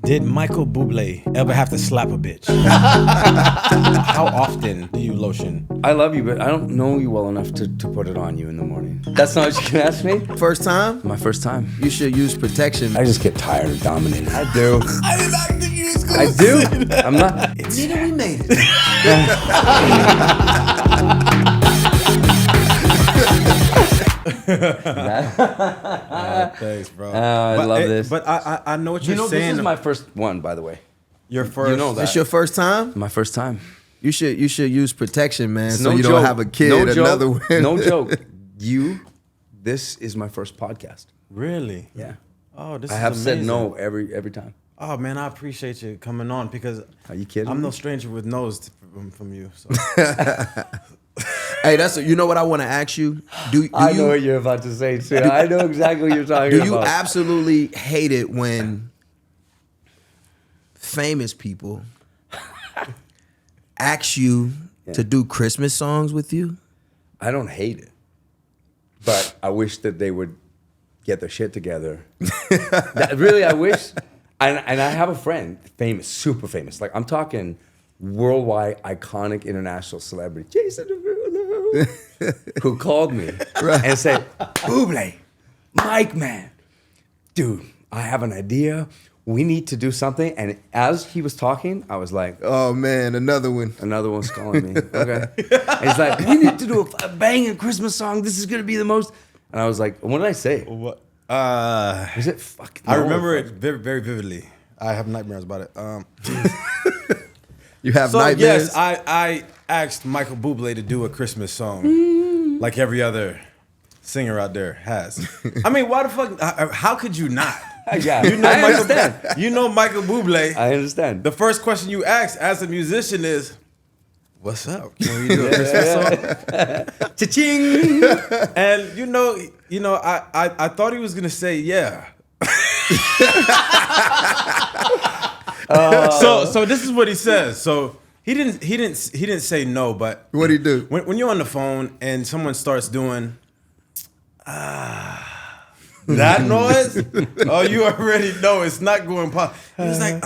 Did Michael Bublé ever have to slap a bitch? How often do you lotion? I love you, but I don't know you well enough to put it on you in the morning. That's not what you can ask me? First time? My first time. You should use protection. I just get tired of dominating. I do. I did not think you was I do. I'm not. Nina, we made it. Thanks, bro. I love this. But I know what you're saying. This is my first one, by the way. Your first. You know that. It's your first time? My first time. You should use protection, man, so No you joke. don't have a kid, No joke. another one. No joke. This is my first podcast. Really? Yeah. Oh, this I is have amazing. said no every time. Oh man, I appreciate you coming on because Are you kidding I'm me? no stranger with no's from you. So. Hey, you know what I want to ask you? Do I you know what you're about to say too. I know exactly what you're talking do about. you absolutely hate it when famous people ask you to do Christmas songs with you? I don't hate it, but I wish that they would get their shit together. Really, I wish. And I have a friend, famous, super famous. Like I'm talking worldwide, iconic, international celebrity, Jason Derulo, who called me and said, "Bublé, Mike, man, dude, I have an idea. We need to do something." And as he was talking, I was like, Oh man, another one. another one's calling me. Okay. And he's like, "We need to do a banging Christmas song. This is gonna be the most." And I was like, "What did I say? What? Was it fucking?" I remember it very, very vividly. I have nightmares about it. You have So nightmares? yes, I asked Michael Bublé to do a Christmas song, like every other singer out there has. I mean, why the fuck? How could you not? Yeah, You know I Michael. understand. You know Michael Bublé. I understand. The first question you ask as a musician is, "What's up? Can we do a Christmas song?" Cha-ching! And you know, I thought he was gonna say yeah. So this is what he says. So he didn't say no, but What'd he do? when you're on the phone and someone starts doing that noise, oh, you already know it's not going pop. He was like,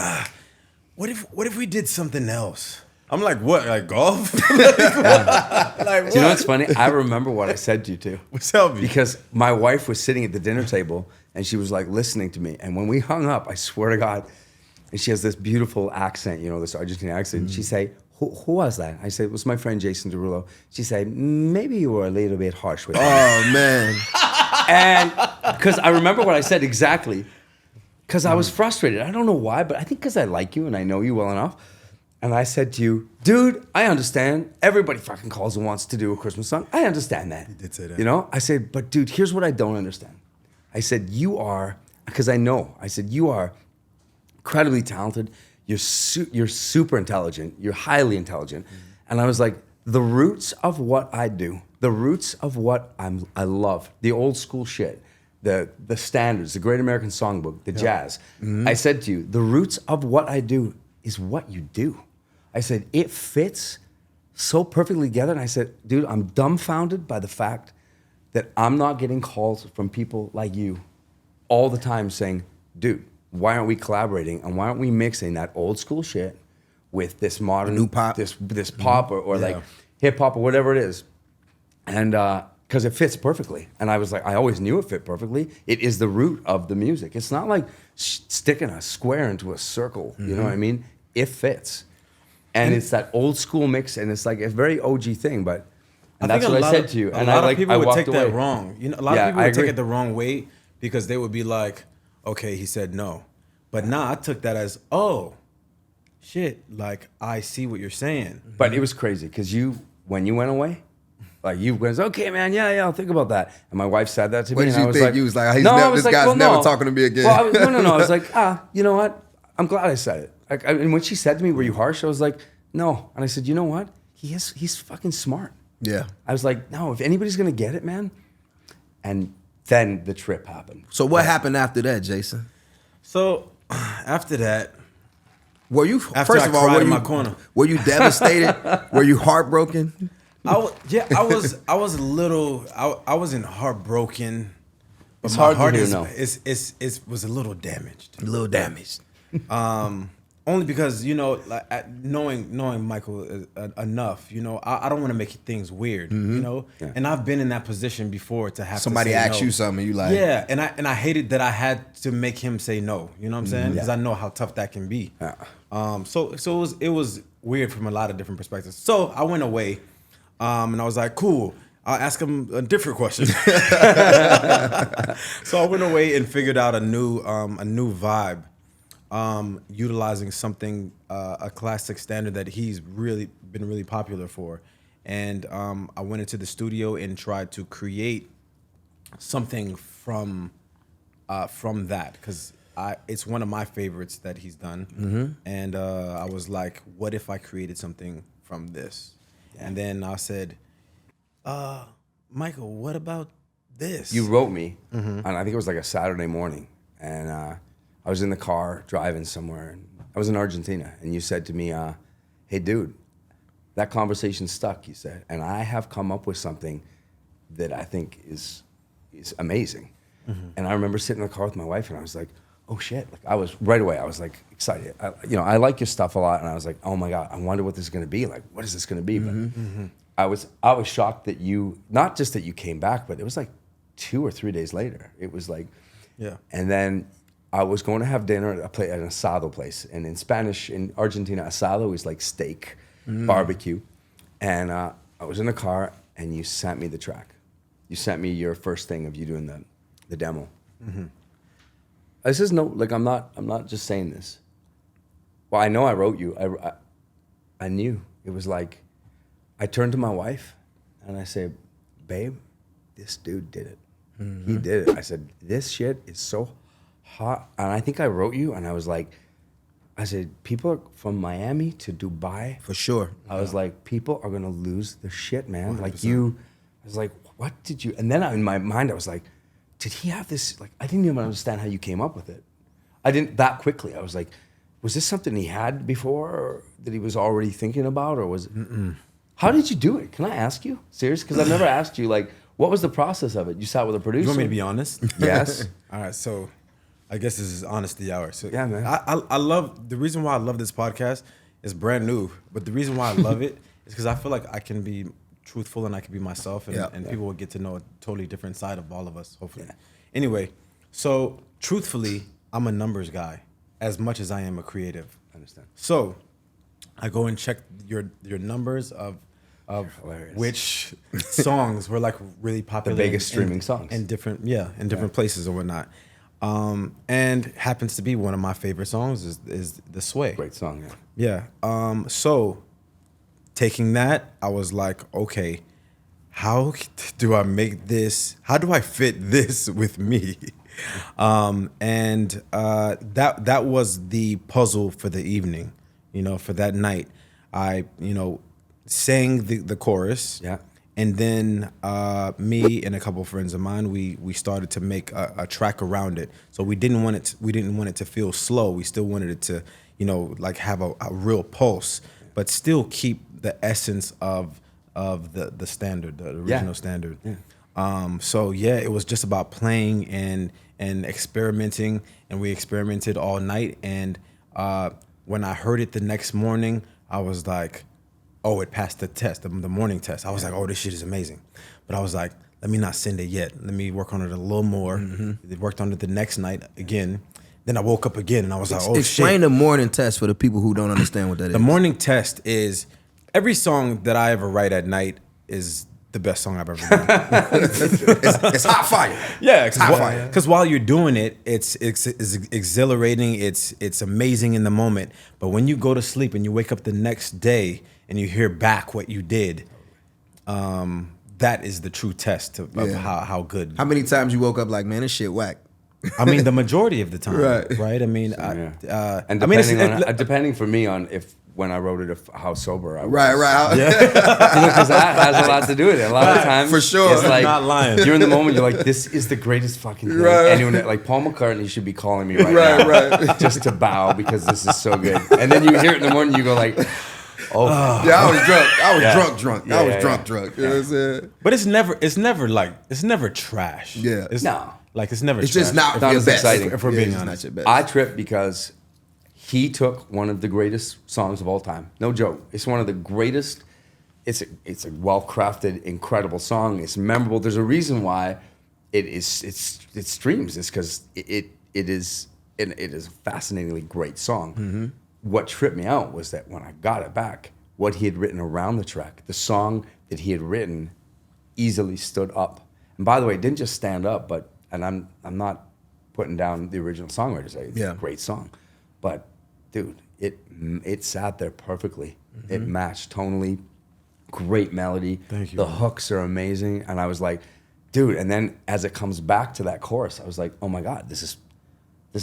what if we did something else? I'm like, what? Like golf? Like, Do you know what's funny? I remember what I said to you too. Tell me. Because my wife was sitting at the dinner table and she was like listening to me. And when we hung up, I swear to God, and she has this beautiful accent, you know, this Argentine accent. She said, who was that? I said, it was my friend Jason Derulo. She said, maybe you were a little bit harsh with me. Oh man. And because I remember what I said exactly, because I was frustrated. I don't know why, but I think because I like you and I know you well enough. And I said to you, dude, I understand. Everybody fucking calls and wants to do a Christmas song. I understand that. You did say that. You know? I said, but dude, here's what I don't understand. I said, you are, because I know. I said, you are incredibly talented. You're super intelligent. You're highly intelligent. And I was like, the roots of what I do, the roots of what I love, the old school shit, the standards, the Great American Songbook, the jazz. I said to you, the roots of what I do is what you do. I said, it fits so perfectly together. And I said, dude, I'm dumbfounded by the fact that I'm not getting calls from people like you all the time saying, dude, why aren't we collaborating? And why aren't we mixing that old school shit with this modern, New pop. this pop or like hip hop or whatever it is? And because it fits perfectly. And I was like, I always knew it fit perfectly. It is the root of the music. It's not like sticking a square into a circle. You know what I mean? It fits. And it's that old school mix, and it's like a very OG thing, but and that's what I said to you. And a lot I of people would walked take away. that wrong. You know, a lot Yeah, of people I would take agree. it the wrong way because they would be like, okay, he said no. But nah, I took that as, oh, shit, like I see what you're saying. But it was crazy because when you went away, like you went, okay, man, yeah, I'll think about that. And my wife said that to What me, did and I you was think? like, You was like, he's no, never, I was this like, guy's well, never no. talking to me again. Well, no. I was like, you know what? I'm glad I said it. Like, and when she said to me, "Were you harsh?" I was like, no. And I said, you know what? He's fucking smart. Yeah. I was like, no, if anybody's gonna get it, man. And then the trip happened. So what happened after that, Jason? So after that, Were you After first I of all, cried were in you, my corner. were you devastated? Were you heartbroken? I was a little, I wasn't heartbroken, but It's my hard to heart hear, is, no. is was a little damaged. A little damaged. Only because knowing Michael enough, I don't want to make things weird, Yeah. and I've been in that position before to have Somebody to say asks no. you something, you like, Yeah, and I hated that I had to make him say no. You know what I'm saying? Because I know how tough that can be. Yeah. So it was weird from a lot of different perspectives. So I went away, and I was like, cool. I'll ask him a different question. So I went away and figured out a new vibe, utilizing something, a classic standard that he's really been really popular for, and I went into the studio and tried to create something from that, because it's one of my favorites that he's done, and I was like, what if I created something from this? And then I said, Michael, what about this? You wrote me, and I think it was like a Saturday morning, and I was in the car driving somewhere, and I was in Argentina, and you said to me, hey, dude, that conversation stuck, you said, and I have come up with something that I think is amazing. And I remember sitting in the car with my wife, and I was like, oh shit. Like, I was like excited. I like your stuff a lot, and I was like, oh my God, I wonder what this is gonna be. Like, what is this gonna be? But I was shocked that you, not just that you came back, but it was like 2 or 3 days later. It was like, Yeah. And then I was going to have dinner at an asado place. And in Spanish, in Argentina, asado is like steak, barbecue. And I was in the car, and you sent me the track. You sent me your first thing of you doing the demo. This is I'm not just saying this. Well, I know I wrote you. I knew. It was like, I turned to my wife and I said, babe, this dude did it. He did it. I said, this shit is so hot. And I think I wrote you, and I was like, I said, people are from Miami to Dubai. for sure. I was like, people are gonna lose their shit, man. 100%. Like I was like, what did you? And then in my mind, I was like, did he have this? Like, I didn't even understand how you came up with it. I didn't that quickly. I was like, was this something he had before, or that he was already thinking about, or was it? How did you do it? Can I ask you? Serious? Because I've never asked you, like, what was the process of it? You sat with a producer? You want me to be honest? Yes. All right, so I guess this is honesty hour. So Yeah, man. I love, the reason why I love this podcast is brand new, but the reason why I love it is because I feel like I can be truthful and I can be myself, and people will get to know a totally different side of all of us, hopefully. Yeah. Anyway, so truthfully, I'm a numbers guy as much as I am a creative. I understand. So I go and check your numbers of Hilarious. which songs were like really popular, The biggest streaming songs. in different places and whatnot. And happens to be one of my favorite songs is The Sway. Great song, yeah. Yeah. So taking that, I was like, okay, how do I make this? How do I fit this with me? And that was the puzzle for the evening. For that night, I sang the chorus. Yeah. And then me and a couple of friends of mine, we started to make a track around it. So we didn't want it to feel slow. We still wanted it to, like have a real pulse, but still keep the essence of the standard, the original standard. Yeah. So yeah, it was just about playing and experimenting, and we experimented all night. And when I heard it the next morning, I was like, oh, it passed the test, the morning test. I was like, oh, this shit is amazing. But I was like, let me not send it yet. Let me work on it a little more. They worked on it the next night again. Then I woke up again, and I was like, oh, Explain shit. the morning test for the people who don't understand what that is. The morning test is every song that I ever write at night is the best song I've ever done. It's hot fire. Yeah, hot fire. because while you're doing it, it's exhilarating, it's amazing in the moment. But when you go to sleep and you wake up the next day and you hear back what you did, that is the true test of how good. How many times you woke up like, man, this shit whack? I mean, the majority of the time, Right. I mean, And I mean, depending for me on when I wrote it, how sober I was. Right. Because that has a lot to do with it. A lot of times, For sure. it's like, Not lying. you're in the moment, you're like, this is the greatest fucking thing. Right. Anyone, like Paul McCartney should be calling me right now. Right. Just to bow, because this is so good. And then you hear it in the morning, you go like, oh. Yeah, I was drunk. I was Yeah. drunk. Yeah, I was yeah, drunk. You know what I'm saying? but it's never trash. Yeah. It's, No. like it's never. It's trash. just not Not your as best. exciting. If we're Yeah, being it's honest. not your best. I trip because he took one of the greatest songs of all time. No joke. It's one of the greatest. It's a well-crafted, incredible song. It's memorable. There's a reason why it streams. It's because it is a fascinatingly great song. Mm-hmm. What tripped me out was that when I got it back, what he had written around the track, the song that he had written, easily stood up. And by the way, it didn't just stand up, and I'm not putting down the original songwriter. It's a great song, but dude, it sat there perfectly. Mm-hmm. It matched tonally. Great melody. Thank you. The hooks are amazing. And I was like, dude, and then as it comes back to that chorus, I was like, oh my God, this is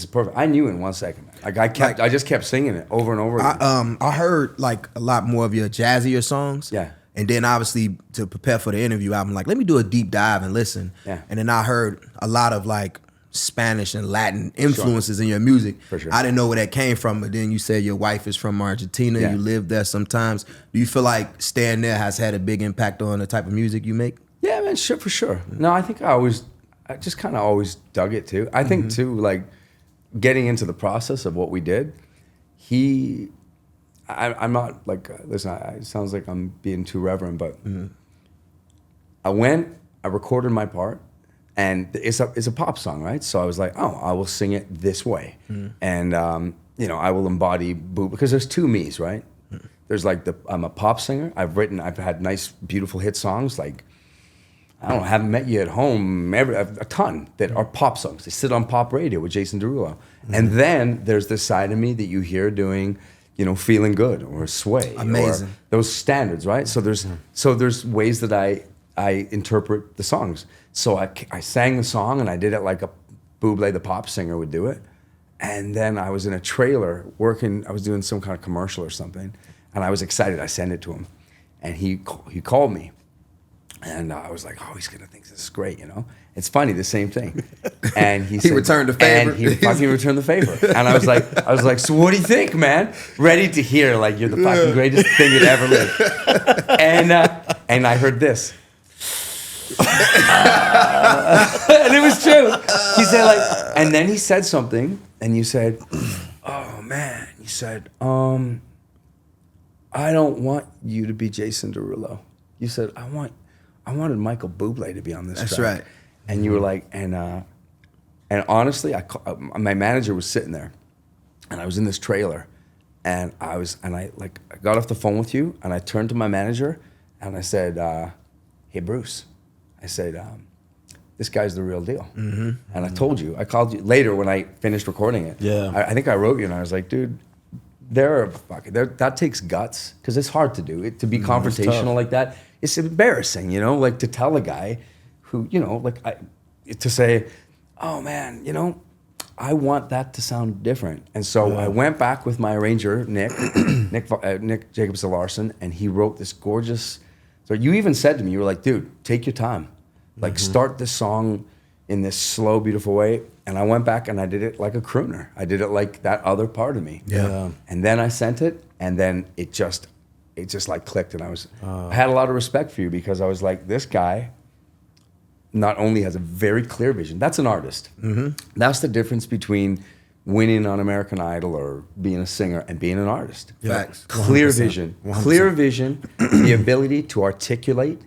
perfect. I knew in 1 second, man. Like I just kept singing it over and over again. I heard like a lot more of your jazzier songs. Yeah. And then obviously to prepare for the interview, I'm like, let me do a deep dive and listen. Yeah. And then I heard a lot of like Spanish and Latin influences in your music. For sure. I didn't know where that came from, but then you said your wife is from Argentina. Yeah. You live there sometimes. Do you feel like staying there has had a big impact on the type of music you make? Yeah, man, sure, for sure. No, I think I just kind of always dug it too. I think too, like getting into the process of what we did, I'm not like, listen, it sounds like I'm being too reverent, but I recorded my part. And it's a pop song, right? So I was like, oh, I will sing it this way. And, I will embody Bublé, because there's two me's, right? There's like I'm a pop singer. I've had nice, beautiful hit songs like, I don't know, Haven't Met You at Home, a ton that are pop songs. They sit on pop radio with Jason Derulo. And then there's this side of me that you hear doing, Feeling Good or Sway. Amazing. Or those standards, right? So there's ways that I interpret the songs. So I sang the song and I did it like a Bublé, the pop singer, would do it. And then I was in a trailer I was doing some kind of commercial or something, and I was excited. I sent it to him, and he called me, and I was like, oh, he's gonna think this is great, It's funny, the same thing. And he returned the favor. And he fucking returned the favor. And I was like, so what do you think, man? Ready to hear like you're the fucking greatest thing that ever lived. And I heard this. And it was true. He said and then he said something, and you said, oh man, you said, I don't want you to be Jason Derulo. You said, I wanted Michael Bublé to be on this track. That's right. And you were like, and honestly, my manager was sitting there, and I was in this trailer, and I got off the phone with you, and I turned to my manager, and I said, hey Bruce, I said, this guy's the real deal. Mm-hmm. And I told you, I called you later when I finished recording it. Yeah. I think I wrote you, and I was like, dude, that takes guts, because it's hard to do it, to be confrontational like that. It's embarrassing, like to tell a guy who, to say, oh man, I want that to sound different. And so I went back with my arranger, Nick Jacobson-Larson, and he wrote this gorgeous. So you even said to me, you were like, dude, take your time. Like, start this song in this slow, beautiful way. And I went back and I did it like a crooner. I did it like that other part of me. Yeah. And then I sent it, and then it just like clicked. And I had a lot of respect for you, because I was like, this guy not only has a very clear vision. That's an artist. Mm-hmm. That's the difference between winning on American Idol or being a singer and being an artist. Facts. Clear vision. 100%. Clear vision, the ability to articulate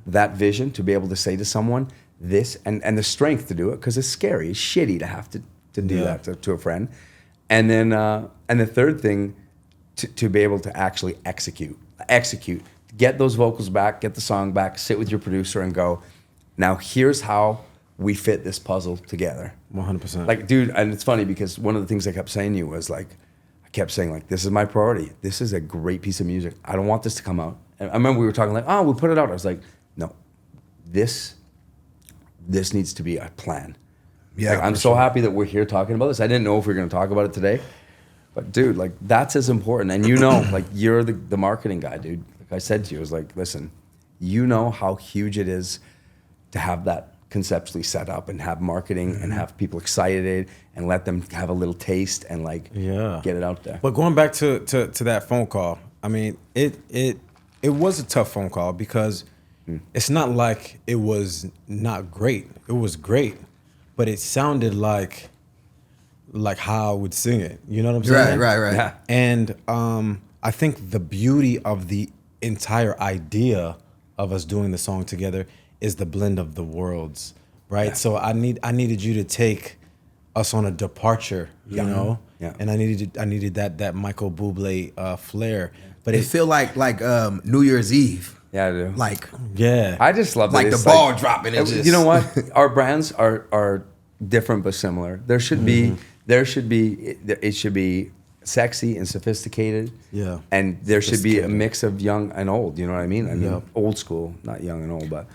that vision, to be able to say to someone this, and the strength to do it, because it's scary. It's shitty to have to do that to a friend. And then and the third thing, to be able to actually execute, get those vocals back, get the song back, sit with your producer and go, now here's how we fit this puzzle together. 100%. Like, dude, and it's funny because one of the things I kept saying to you was like, this is my priority. This is a great piece of music. I don't want this to come out. And I remember we were talking like, oh, we'll put it out. I was like, no, this needs to be a plan. Yeah, like, I'm so happy that we're here talking about this. I didn't know if we were going to talk about it today, but dude, like, that's as important. And like, you're the marketing guy, dude. Like I said to you, I was like, listen, how huge it is to have that conceptually set up and have marketing and have people excited and let them have a little taste and get it out there. But going back to that phone call, I mean, it was a tough phone call, because it's not like it was not great. It was great, but it sounded like like how I would sing it. You know what I'm saying? Right. Yeah. And I think the beauty of the entire idea of us doing the song together is the blend of the worlds, right? Yeah. So I needed you to take us on a departure, you know, and I needed that Michael Bublé flair, but It feel like New Year's Eve. Yeah, I do. Like I just love that like the it's ball dropping. And You know what? Our brands are different but similar. There should be it should be sexy and sophisticated. Yeah. And there should be a mix of young and old. You know what I mean? I mean, old school, not young and old. But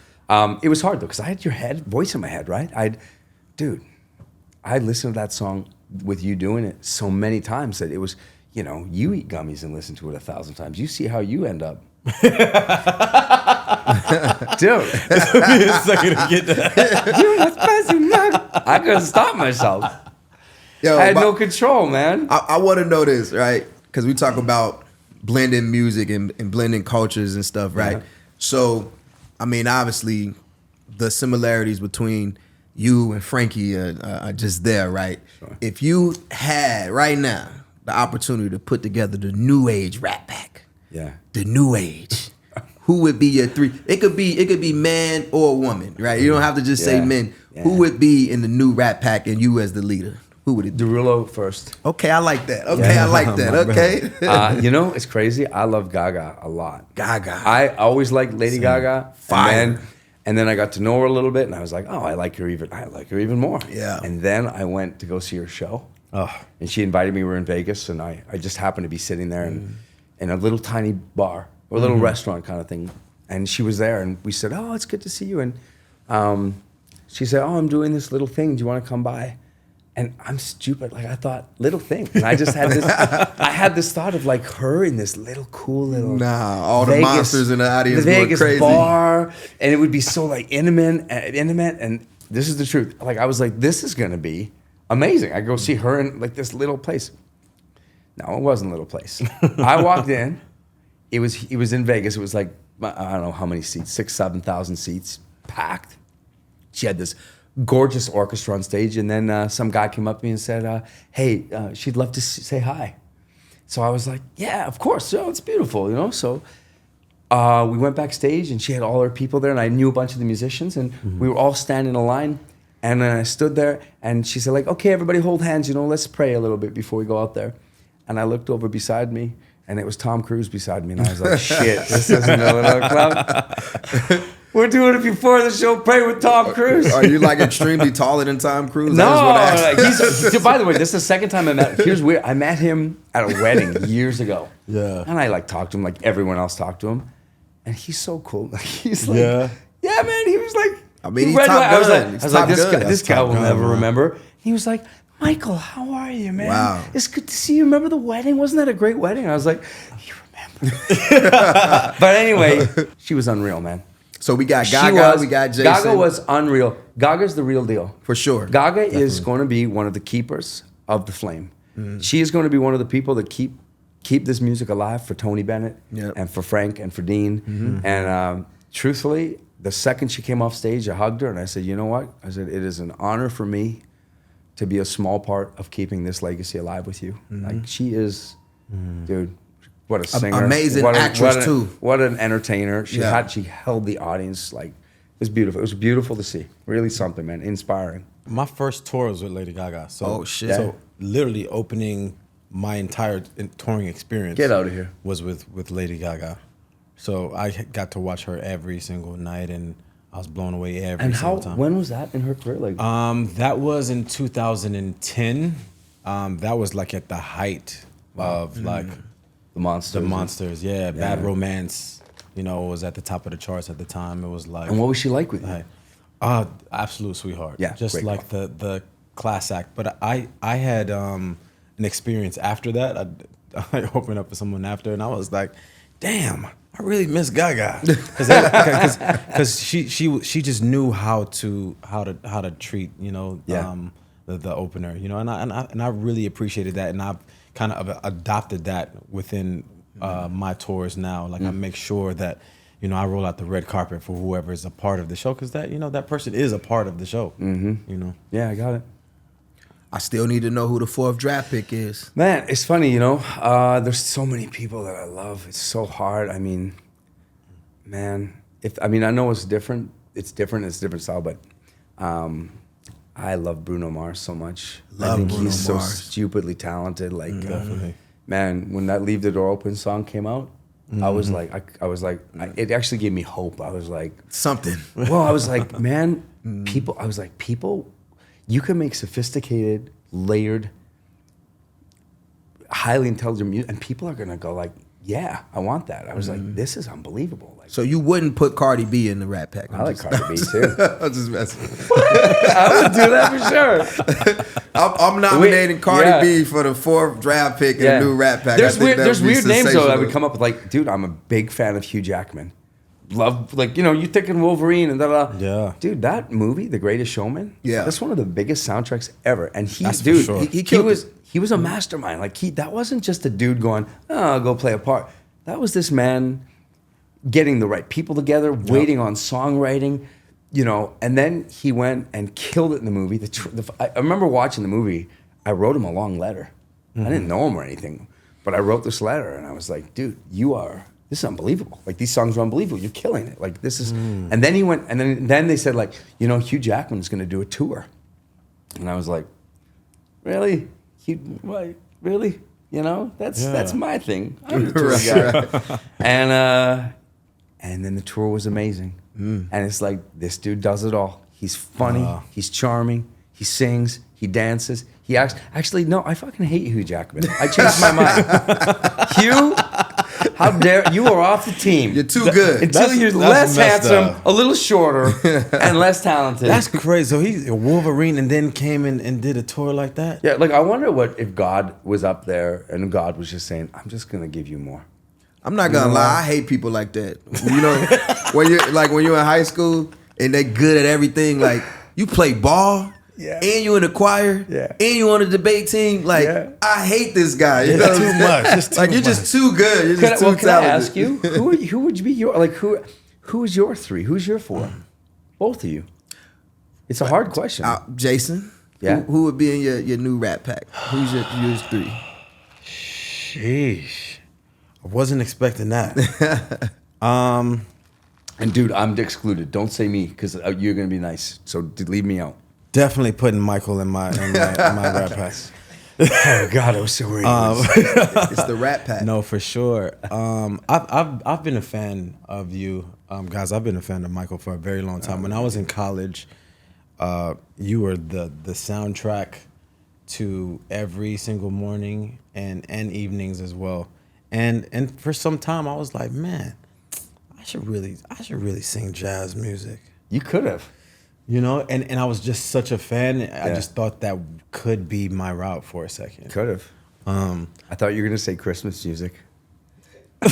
it was hard though because I had your voice in my head, right? I listened to that song with you doing it so many times that it was, you know, you eat gummies and listen to it 1,000 times. You see how you end up. Dude, it took me a second to get that. I couldn't stop myself. Yo, I had no control, man. I want to know this, right? Because we talk about blending music and blending cultures and stuff, right? Yeah. So, I mean, obviously, the similarities between you and Frankie are just there, right? Sure. If you had right now the opportunity to put together the new age Rat Pack, Yeah. the new age, who would be your three? It could be man or woman, right? You don't have to just say Yeah. men. Yeah. Who would be in the new Rat Pack and you as the leader? Who would it be? Derulo first. Okay, I like that. Okay, I like that. Okay. You know, it's crazy. I love Gaga a lot. Gaga. I always liked Lady Gaga. Fire. And then I got to know her a little bit, and I was like, oh, I like her even more. Yeah. And then I went to go see her show. Oh. And she invited me. We were in Vegas, and I just happened to be sitting there in a little tiny bar or a little restaurant kind of thing. And she was there, and we said, oh, it's good to see you. And she said, oh, I'm doing this little thing. Do you want to come by? And I'm stupid. Like I thought, little thing. And I just had this. I had this thought of like her in this little cool little. Nah, all the monsters in the audience the going Vegas crazy. bar, and it would be so like intimate. And this is the truth. Like I was like, this is gonna be amazing. I go see her in like this little place. No, it wasn't a little place. I walked in. It was in Vegas. It was like I don't know how many seats, 6,000, 7,000 seats, packed. She had this gorgeous orchestra on stage, and then some guy came up to me and said, hey, she'd love to say hi. So I was like, yeah, of course, it's beautiful, you know? So we went backstage, and she had all her people there, and I knew a bunch of the musicians, and we were all standing in a line, and then I stood there, and she said, like, okay, everybody hold hands, you know, let's pray a little bit before we go out there. And I looked over beside me, and it was Tom Cruise beside me, and I was like, shit, this isn't a little club. We're doing it before the show. Pray with Tom Cruise. Are you like extremely taller than Tom Cruise? No, he's. By the way, this is the second time I met him. Here's weird. I met him at a wedding years ago. Yeah. And I like talked to him like everyone else talked to him, and he's so cool. Like he's like, Yeah. yeah, man. He was like, I mean, he he's read Top my- I was Gun. like, He's I was like, Top this Gun. guy, this That's guy Top will Gun, never man. remember. He was like, Michael, how are you, man? Wow. It's good to see you. Remember the wedding? Wasn't that a great wedding? I was like, you remember? But anyway, she was unreal, man. So we got Gaga, we got Jason. Gaga was unreal. Gaga's the real deal. For sure. Gaga is going to be one of the keepers of the flame. She is going to be one of the people that keep this music alive for Tony Bennett Yep. and for Frank and for Dean. And truthfully, the second she came off stage, I hugged her and I said, you know what? I said, it is an honor for me to be a small part of keeping this legacy alive with you. Like she is, dude. What a singer! Amazing actress, too. What an entertainer! She Yeah. she held the audience like it was beautiful. It was beautiful to see. Really something, man. Inspiring. My first tour was with Lady Gaga. So, Oh, shit. So literally opening my entire touring experience. Get out of here. Was with Lady Gaga. So I got to watch her every single night, and I was blown away every And single time. when was that in her career? Like, That was in 2010. That was like at the height of like the Monsters. the Monsters. Yeah, Bad Romance. You know, was at the top of the charts at the time. It was like. And what was she like with you? Absolute sweetheart. Yeah, just great like the class act. But I had an experience after that. I opened up for someone after, and I was like, damn, I really miss Gaga because she just knew how to treat the opener, you know, and I really appreciated that, and I've kind of adopted that within my tours now. Like I make sure that, you know, I roll out the red carpet for whoever is a part of the show, because that, you know, that person is a part of the show. You know. Yeah, I got it. I still need to know who the 4th draft pick is. Man, it's funny, there's so many people that I love. It's so hard. I mean, man, I know it's different. It's different style, but I love Bruno Mars so much. I think Bruno he's Mars. so stupidly talented. Like, Definitely. man, when that "Leave the Door Open" song came out, I was like, it actually gave me hope. I was like, Something. well, I was like, man, people, you can make sophisticated, layered, highly intelligent music, and people are gonna go like, yeah, I want that. I was like, this is unbelievable. Like, So you wouldn't put Cardi B in the Rat Pack? I like Cardi B too. I'm just messing. I would do that for sure. I'm nominating Cardi yeah. B for the 4th draft pick in the new Rat Pack. There's weird names though that sensational. would come up with, like, dude, I'm a big fan of Hugh Jackman. Love, like, you thinking Wolverine and da. Yeah. Dude, that movie, The Greatest Showman. Yeah. That's one of the biggest soundtracks ever. And That's for sure. he was a mastermind. Like, that wasn't just a dude going, oh, I'll go play a part. That was this man getting the right people together, waiting on songwriting, and then he went and killed it in the movie. I remember watching the movie. I wrote him a long letter. I didn't know him or anything, but I wrote this letter, and I was like, dude, this is unbelievable. Like, these songs are unbelievable. You're killing it. Like, this is, and then he went, and then they said, like, Hugh Jackman's going to do a tour. And I was like, really? Really? That's my thing. I'm the tour guy. And then the tour was amazing. And it's like, this dude does it all. He's funny. He's charming. He sings. He dances. He acts. Actually, no, I fucking hate Hugh Jackman. I changed my mind. Hugh, how dare you are off the team. You're too good. Until you're less handsome, a little shorter, and less talented. That's crazy. So he's a Wolverine and then came in and did a tour like that? Yeah, like, I wonder if God was up there and God was just saying, I'm just going to give you more. I'm not gonna lie, I hate people like that. When you're in high school and they good at everything, like you play ball, and you in the choir, and you on the debate team. Like, I hate this guy. You know Too much. Just too Like, you're much. just too good. You're just too talented. Can I ask you, who would be your, like, who is your 3? Who's your 4? Both of you. It's a hard question. Jason. Yeah. Who would be in your new Rat Pack? Who's yours 3? Sheesh. I wasn't expecting that. And dude, I'm excluded. Don't say me, because you're gonna be nice. So leave me out. Definitely putting Michael in my Rat Pack. Oh God, I was so worried. It's the Rat Pack. No, for sure. I've been a fan of you guys. I've been a fan of Michael for a very long time. When I was in college, you were the soundtrack to every single morning and evenings as well. And for some time, I was like, man, I should really sing jazz music. You could have. And I was just such a fan. I just thought that could be my route for a second. Could have. I thought you were gonna say Christmas music. I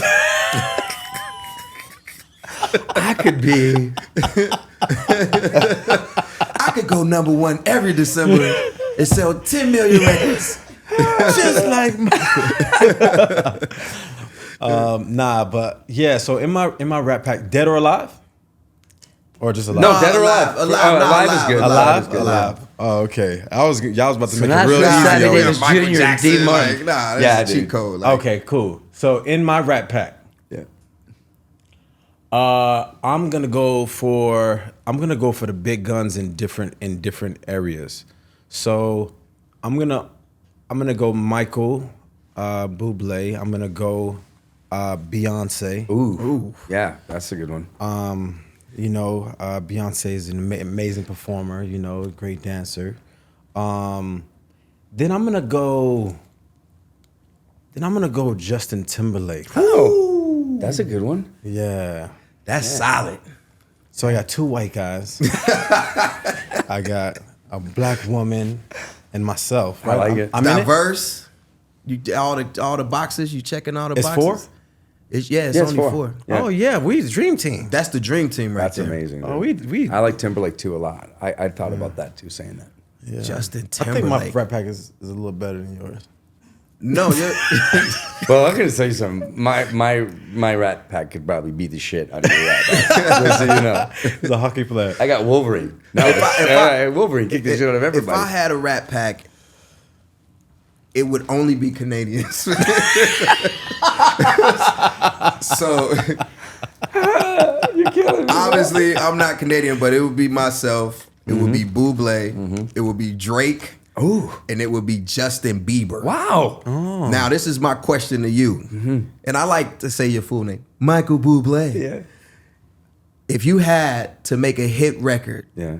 could be. I could go #1 every December and sell 10 million records. Just like but yeah. So in my Rat Pack, Dead or Alive, or just Alive? No, Dead or Alive. Alive is good. Alive. Oh, okay. Y'all was about to make it real Saturday easy. was Michael Junior, Jackson, D Money. like, nah, that's Yeah, a cheat dude. code. Like, Okay, cool. So in my Rat Pack, Yeah. I'm gonna go for the big guns in different areas. So I'm gonna go Michael, Bublé. I'm gonna go Beyonce. Ooh. Yeah, that's a good one. Beyonce is an amazing performer. Great dancer. Then I'm gonna go Justin Timberlake. Oh, that's a good one. Yeah. that's solid. So I got 2 white guys. I got a black woman and myself. I Right? like it. I'm in it. Diverse. You all the boxes. You checking all the It's boxes. 4? It's it's only 4. 4. Yeah. Oh yeah, we the dream team. That's the dream team right That's there. amazing. Oh, dude. we I like Timberlake too a lot. I thought about that too, saying that. yeah. Justin I think my Timberlake. Rat Pack is a little better than yours. No, you're Well, I'm gonna tell you something. My Rat Pack could probably beat the shit out of your Rat Pack. Just so you know. He's a hockey player. I got Wolverine. No, Wolverine kicked the shit out of if everybody. I had a Rat Pack, it would only be Canadians. So You're killing me. obviously, I'm not Canadian, but it would be myself. It would be Bublé. It would be Drake. Ooh. And it would be Justin Bieber. Wow. Now, this is my question to you. And I like to say your full name. Michael Bublé. Yeah. If you had to make a hit record Yeah.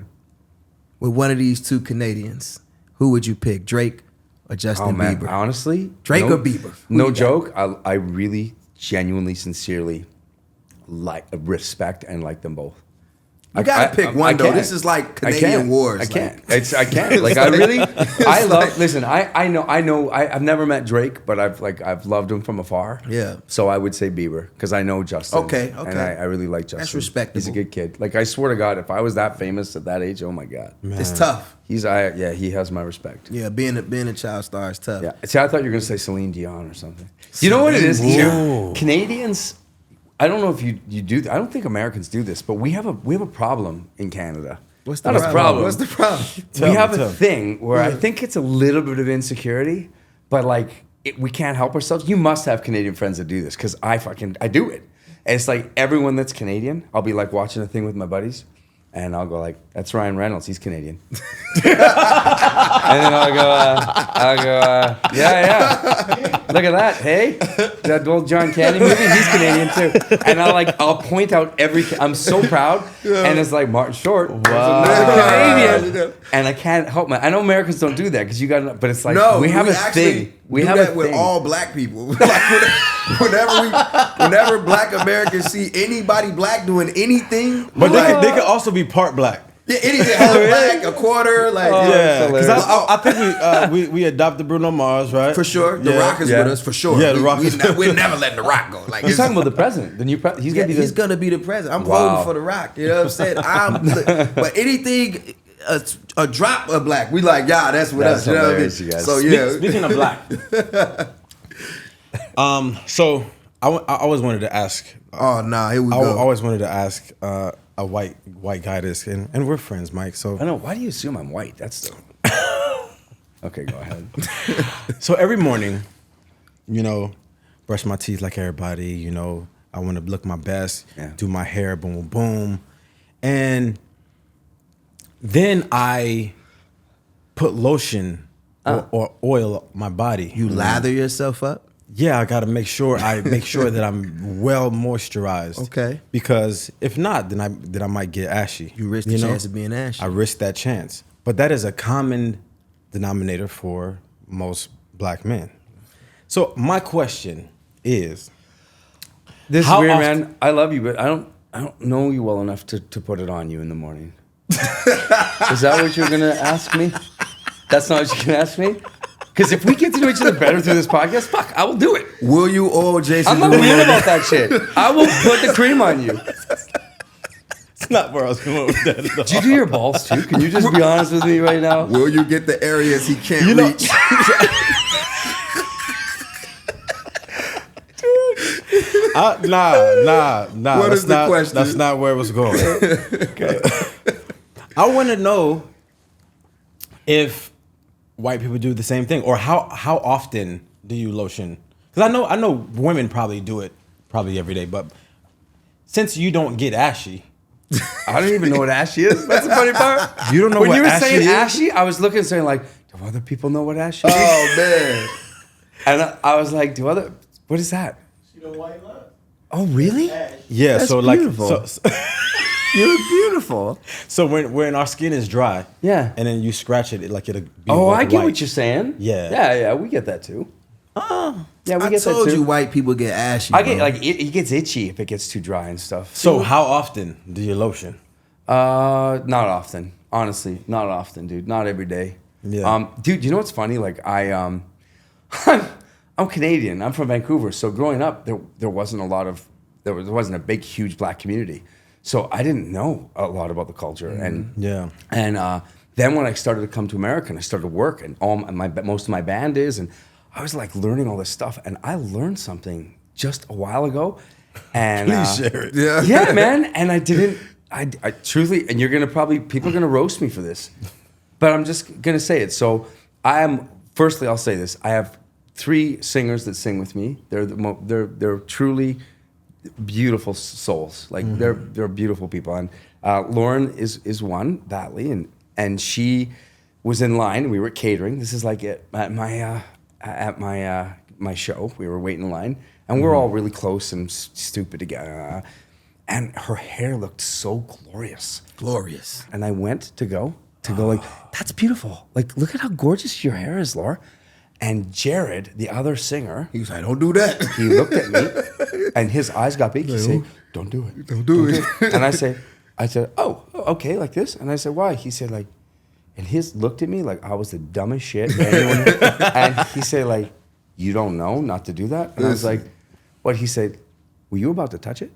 with one of these two Canadians, who would you pick? Drake or Justin Bieber? Honestly, Drake or Bieber? Who No you got? joke. I really, genuinely, sincerely respect and like them both. You gotta pick one though. can't. This is like I Canadian can't. wars. I like- can't. I can't. Like I really, I love. Listen, I know. I've never met Drake, but I've loved him from afar. Yeah. So I would say Bieber because I know Justin. Okay, And okay. I really like Justin. That's respectable. He's a good kid. Like I swear to God, if I was that famous at that age, oh my God. It's tough. He has my respect. Yeah, being a child star is tough. Yeah. See, I thought you were gonna say Celine Dion or something. You know what it is? Whoa. Canadians. I don't know if you do. I don't think Americans do this, but we have a problem in Canada. What's the Not problem? a problem. What's the problem? We have tell a me. thing where I think it's a little bit of insecurity, but like we can't help ourselves. You must have Canadian friends that do this because I do it. And it's like everyone that's Canadian, I'll be like watching a thing with my buddies, and I'll go like, "That's Ryan Reynolds. He's Canadian." And then I'll go, yeah. Look at that, hey, that old John Candy movie. He's Canadian too. And I'll point out I'm so proud. And it's like Martin Short, Canadian, and I can't help I know Americans don't do that because you got, but it's like No, we have a actually thing. We do have that a with thing. all black people. Like whenever black Americans see anybody black doing anything, But like, they could also be part black. yeah, anything half black, a quarter, like Yeah, because hilarious. I think we adopted Bruno Mars, right? for sure. The Yeah. Rock is Yeah. with us for sure. Yeah, The Rock is- We're never letting The Rock go. Like He's it's- talking about the president, the new president. He's yeah, gonna be he's gonna be the president. I'm Wow. voting for The Rock. You know what I'm saying? But anything, a drop of black, we like, yeah, that's with That's us. You know what I mean? hilarious, you guys. So yeah, Speaking of black, so I always wanted to ask. oh nah, here we I go. always wanted to ask a white guy this, and we're friends, Mike. So I know. Why do you assume I'm white? That's the. Okay, go ahead. So every morning, brush my teeth like everybody. I want to look my best, Yeah. do my hair, boom, boom, boom, and then I put lotion or oil on my body. You lather yourself up. Yeah, I got to make sure that I'm well moisturized. Okay. Because if not, then I might get ashy. You risk the chance of being ashy. I risk that chance. But that is a common denominator for most black men. So my question is, This is How weird, often- man. I love you, but I don't know you well enough to put it on you in the morning. Is that what you're gonna ask me? That's not what you're gonna ask me? Because if we get to know each other better through this podcast, fuck, I will do it. Will you oil Jason? I'm not Derulo? weird about that shit. I will put the cream on you. it's not where I was going with that at all. Do you do your balls too? Can you just be honest with me right now? Will you get the areas he can't You know- reach? Nah. What That's is the question? That's not where it was going. I want to know if white people do the same thing, or how often do you lotion? Because I know women probably do it probably every day, but since you don't get ashy, I don't even know what ashy is. That's the funny part. you don't know When what you were ashy saying is? ashy, I was looking and saying like, do other people know what ashy is? Oh man, And I was like, what is that? Oh, really? Yeah, That's so like beautiful. so you look beautiful. so when our skin is dry, Yeah. and then you scratch it, like it'll be Oh, I get white. what you're saying. Yeah. Yeah, we get that too. Yeah, we I get that told too. you white people get ashy. I get bro. like it gets itchy if it gets too dry and stuff. So how often do you lotion? Not often. Honestly, not often, dude. Not every day. Yeah. Dude, you know what's funny? Like I'm Canadian. I'm from Vancouver. So growing up, there wasn't wasn't a big, huge black community. So I didn't know a lot about the culture. And Yeah. then when I started to come to America and I started to work, and most of my band is, and I was like learning all this stuff, and I learned something just a while ago. And Please share it. Yeah. yeah, man. And I truthfully, and people are gonna roast me for this, but I'm just gonna say it. So I am firstly, I'll say this: I have 3 singers that sing with me. They're truly beautiful souls. Like they're beautiful people. And Lauren is one, Batley, and she was in line. We were catering. This is like at my show. We were waiting in line, and we're all really close and stupid together. And her hair looked so glorious. Glorious. And I went to go like, that's beautiful. Like, look at how gorgeous your hair is, Laura. And Jared, the other singer, He was like, don't do that. he looked at me and his eyes got big. He said, don't do it. Don't do it. And I said, oh, okay, like this. And I said, why? He said, like, and his looked at me like I was the dumbest shit. And he said, like, you don't know not to do that? And I was like, what? He said, were you about to touch it?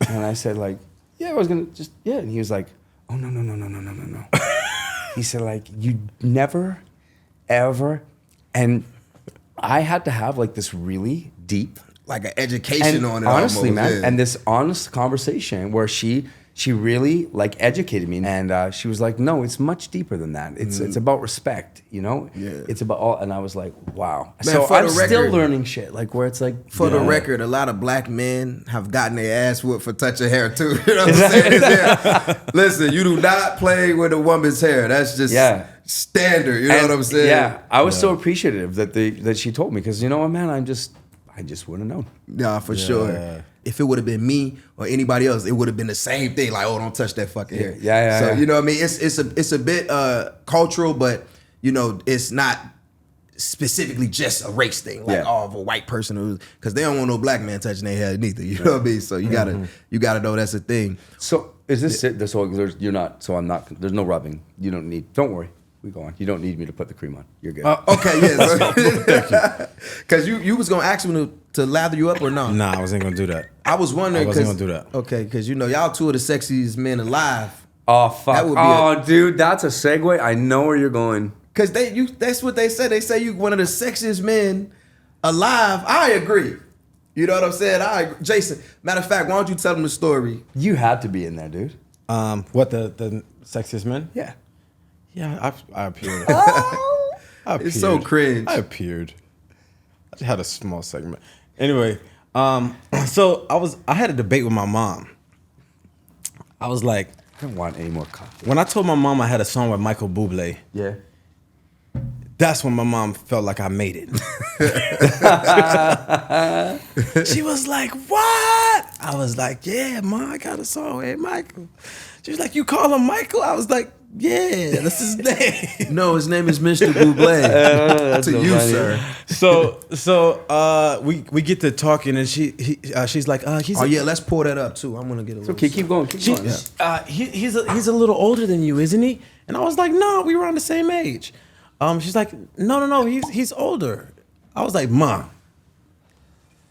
And I said, like, yeah, I was going to just, yeah. And he was like, oh, no. He said, like, you never, ever. And I had to have, like, this really deep. Like an education on it. Honestly, almost, man. yeah. And this honest conversation where she really, like, educated me. And she was like, no, it's much deeper than that. It's about respect, you know? Yeah. It's about all. And I was like, wow. Man, so for I'm the still record- learning shit. Like, where it's like. For the record, a lot of black men have gotten their ass whooped for touching hair too. You know what I'm saying? Yeah. Listen, you do not play with a woman's hair. That's just standard. You know what I'm saying? Yeah, I was so appreciative that she told me, because you know what, man, I just would have known. Nah, for sure. If it would have been me or anybody else, it would have been the same thing. Like, oh, don't touch that fucking hair. Yeah. So you know what I mean? It's a bit cultural, but you know, it's not specifically just a race thing. Like, oh, if a white person who's, because they don't want no black man touching their hair neither. You know what I mean? So you gotta know that's a thing. So is this it? So you're not. So I'm not. There's no rubbing. You don't need. Don't worry. We go on. You don't need me to put the cream on. You're good. Okay, yeah. Because you was gonna ask me to lather you up or no? Nah, I wasn't gonna do that. I was wondering. I wasn't gonna do that. Okay, because you know y'all 2 of the sexiest men alive. Oh fuck. That would be dude, that's a segue. I know where you're going. Because that's what they say. They say you one of the sexiest men alive. I agree. You know what I'm saying? Jason, matter of fact, why don't you tell them the story? You had to be in there, dude. What the sexiest men? Yeah. Yeah, I appeared. It's so cringe. I appeared. I just had a small segment. Anyway, so I had a debate with my mom. I was like, I don't want any more coffee. when I told my mom I had a song with Michael Bublé, Yeah. that's when my mom felt like I made it. She was like, what? I was like, yeah, Ma, I got a song with Michael. She was like, you call him Michael? I was like, yeah, that's his name. No, his name is Mr. Bublé. To you, sir. So we get to talking, and she's like, he's Oh yeah, let's pour that up too. I'm gonna get a little. Okay, keep going. Keep going. Yeah. He's a little older than you, isn't he? And I was like, no, we were on the same age. She's like, no, he's older. I was like, Ma,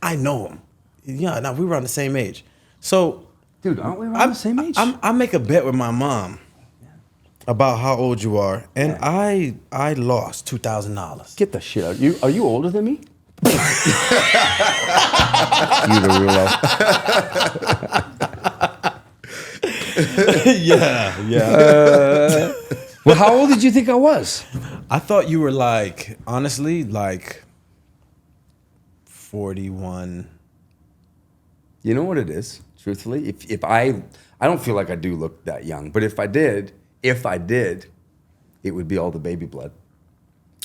I know him. Yeah, no, we were on the same age. So, Dude, aren't we around the same age? I make a bet with my mom about how old you are, and I lost $2,000. Get the shit out. Are you older than me? You Derulo. Yeah. Well, how old did you think I was? I thought you were like, honestly, like 41. You know what it is, truthfully? If I don't feel like I do look that young, but if I did, it would be all the baby blood.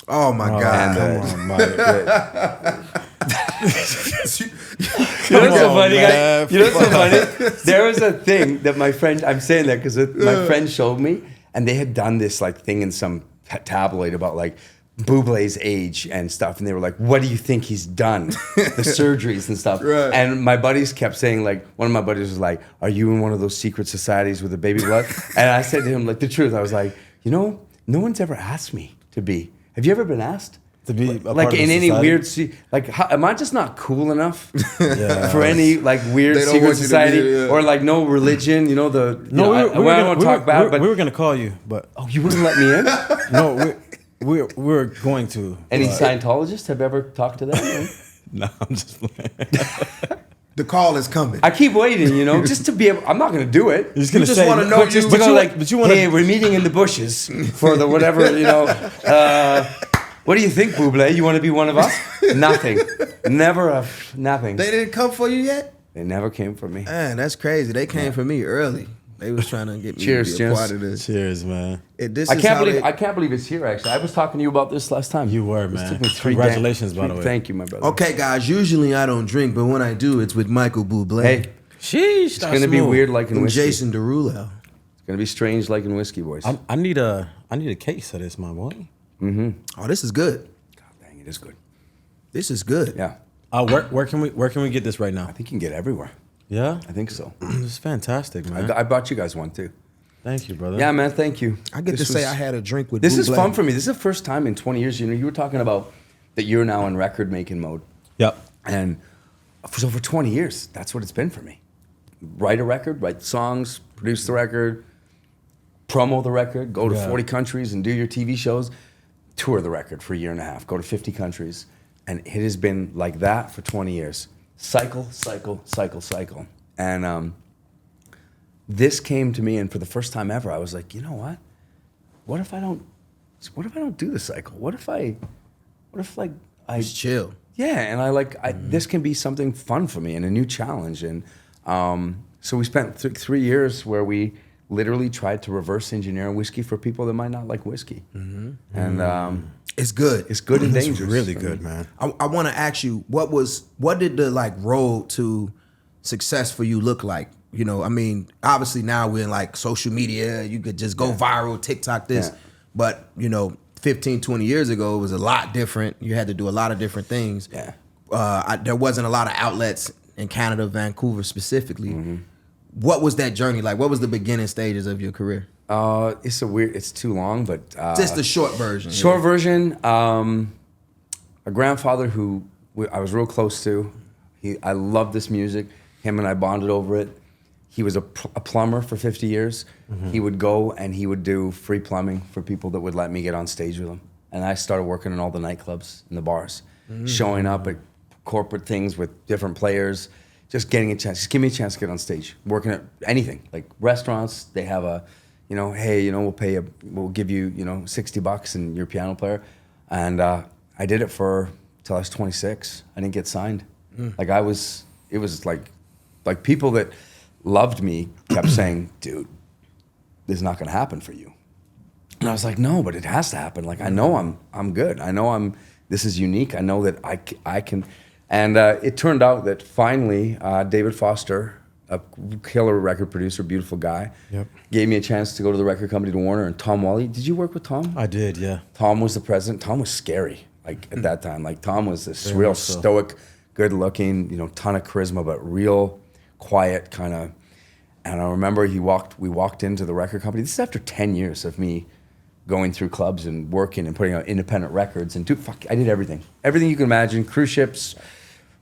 Oh my God! Come on, Mike. You know what's so funny, man. guys? You know what's so funny? There was a thing that my friend, I'm saying that because my friend showed me, and they had done this like thing in some tabloid about like Bublé's age and stuff, and they were like, what do you think he's done? The surgeries and stuff. Right. And my buddies kept saying, like, one of my buddies was like, are you in one of those secret societies with the baby blood? And I said to him, like, the truth. I was like, you know, no one's ever asked me to be. Have you ever been asked? To be a like part of in the any society? weird, like, how, am I just not cool enough Yeah. for any like weird They don't secret want you to society be, yeah. or like no religion? You know the. You No, know, I don't want to talk bad, but we were gonna call you, but oh, you wouldn't let me in. no, we're going to. Any but- Scientologists have ever talked to them? No, I'm just playing. The call is coming. I keep waiting, you know, just to be able. I'm not going to do it. You're just gonna just say, wanna know But just to you- go like, but you wanna- hey, we're meeting in the bushes for the whatever, you know. What do you think, Bublé? You want to be one of us? Nothing. Never. Nothing. They didn't come for you yet? They never came for me. Man, that's crazy. They came for me early. They was trying to get me Cheers, to be a part of this. Cheers, man. I can't believe it's here. Actually, I was talking to you about this last time. You were, man. Took me Congratulations, by the way. Thank you, my brother. Okay, guys. Usually I don't drink, but when I do, it's with Michael Bublé. Hey, sheesh, it's gonna be weird like in and whiskey. Jason Derulo. It's gonna be strange like in whiskey, boys. I need a case of this, my boy. Oh, this is good. God dang, it is good. This is good. Yeah, Where can we get this right now? I think you can get it everywhere. Yeah, I think so. this is fantastic, man. I bought you guys one too. Thank you, brother. Yeah, man. Thank you. I get to say I had a drink with This Bublé. is fun for me. This is the first time in 20 years. You know, you were talking about that you're now in record making mode. Yep. And so for 20 years, that's what it's been for me. Write a record, write songs, produce the record, promo the record, go to 40 countries and do your TV shows, tour the record for a year and a half, go to 50 countries. And it has been like that for 20 years. Cycle, cycle, cycle, cycle. And this came to me, and for the first time ever, I was like, you know what? What if I don't do the cycle? What if I Just chill. yeah, and this can be something fun for me and a new challenge. And so we spent 3 years where we literally tried to reverse engineer whiskey for people that might not like whiskey. And It's good. it's good and It's dangerous. really good, man. I want to ask you, what did the like road to success for you look like? You know, I mean, obviously now we're in like social media. You could just go viral, TikTok this. Yeah. But, you know, 15, 20 years ago, it was a lot different. You had to do a lot of different things. Yeah. There wasn't a lot of outlets in Canada, Vancouver specifically. What was that journey like? What was the beginning stages of your career? It's too long, but Just the short version. short version. A grandfather who I was real close to. I loved this music. Him and I bonded over it. He was a plumber for 50 years. He would go and he would do free plumbing for people that would let me get on stage with him. And I started working in all the nightclubs and the bars, showing up at corporate things with different players, just getting a chance. Just give me a chance to get on stage, working at anything, like restaurants. They have a, you know, hey, you know, we'll give you, you know, $60 and you're a piano player. And I did it till I was 26. I didn't get signed. It was like people that loved me kept saying, dude, this is not going to happen for you. And I was like, no, but it has to happen. Like, I know I'm good. I know this is unique. I know that I can. And it turned out that finally, David Foster, a killer record producer, beautiful guy, gave me a chance to go to the record company to Warner. And Tom Wally, did you work with Tom? I did, yeah. Tom was the president. Tom was scary, like at that time. Like Tom was this real stoic, good looking, you know, ton of charisma, but real quiet kind of. And I remember we walked into the record company. This is after 10 years of me going through clubs and working and putting out independent records and I did everything. Everything you can imagine, cruise ships,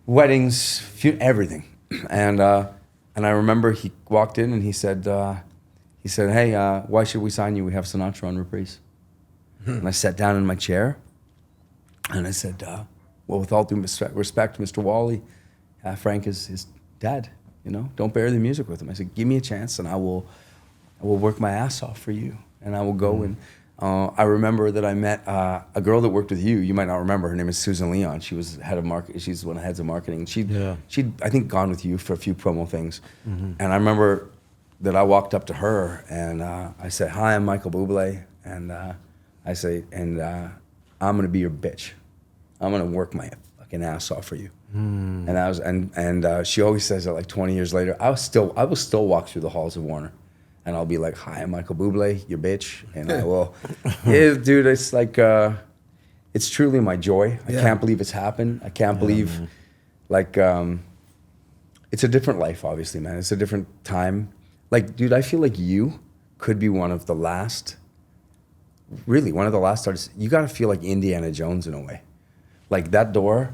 weddings, everything. And I remember he walked in and he said, hey, why should we sign you? We have Sinatra on reprise. And I sat down in my chair and I said, well, with all due respect, Mr. Wally, Frank is his dad. You know, don't bury the music with him. I said, give me a chance and I will work my ass off for you. And I will go and I remember that I met a girl that worked with you. You might not remember. Her name is Susan Leon. She was head of market. She's one of the heads of marketing. She'd I think gone with you for a few promo things. And I remember that I walked up to her and I said, hi, I'm Michael Bublé. And I say, and I'm gonna be your bitch. I'm gonna work my fucking ass off for you. And I was and she always says that like 20 years later, I will still walk through the halls of Warner. And I'll be like, hi, I'm Michael Bublé, your bitch. And I will, yeah, dude, it's like, it's truly my joy. I can't believe it's happened. I can't believe, like, it's a different life, obviously, man. It's a different time. Like, dude, I feel like you could be one of the last artists. You got to feel like Indiana Jones in a way. Like, that door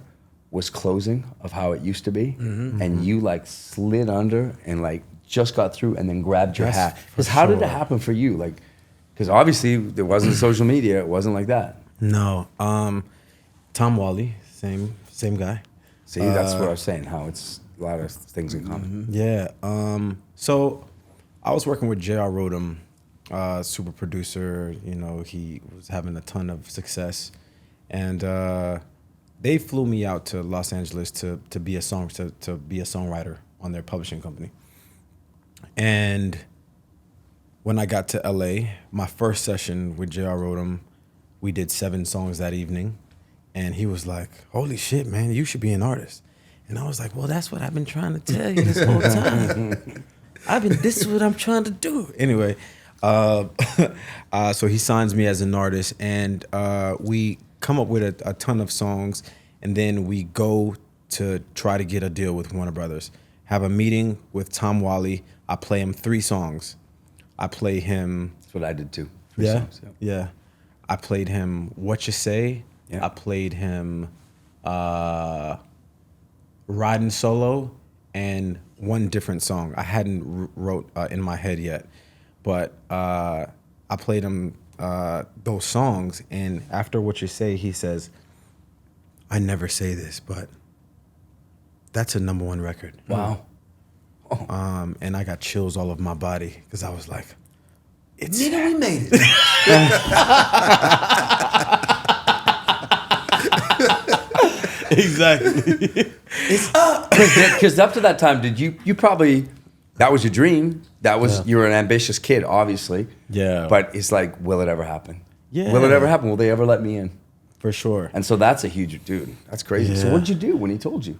was closing of how it used to be. And you, like, slid under and, like, just got through and then grabbed your hat. Because how did it happen for you? Like, because obviously there wasn't social media. It wasn't like that. No. Tom Wally, same guy. See, that's what I was saying, how it's a lot of things in common. Yeah. So I was working with J.R. Rodham, super producer. You know, he was having a ton of success. and they flew me out to Los Angeles to be a songwriter on their publishing company. And when I got to LA, my first session with J.R. Rodham, we did 7 songs that evening, and he was like, "Holy shit, man, you should be an artist." And I was like, "Well, that's what I've been trying to tell you this whole time. This is what I'm trying to do." Anyway, so he signs me as an artist, and we come up with a ton of songs, and then we go to try to get a deal with Warner Brothers. Have a meeting with Tom Wally. I play him 3 songs. I play him. That's what I did too. 3 songs. Yeah. I played him What You Say. Yeah. I played him Riding Solo, and one different song I hadn't wrote in my head yet, but I played him those songs, and after What You Say, he says, "I never say this, but that's a #1 record." Wow. And I got chills all over my body because I was like, "It's Nigga, we made it." exactly." It's up. Because up to that time, did you probably, that was your dream. That was, you were an ambitious kid, obviously. Yeah. But it's like, will it ever happen? Yeah. Will it ever happen? Will they ever let me in? For sure. And so that's a huge, dude, that's crazy. So Yeah. what did you do when he told you?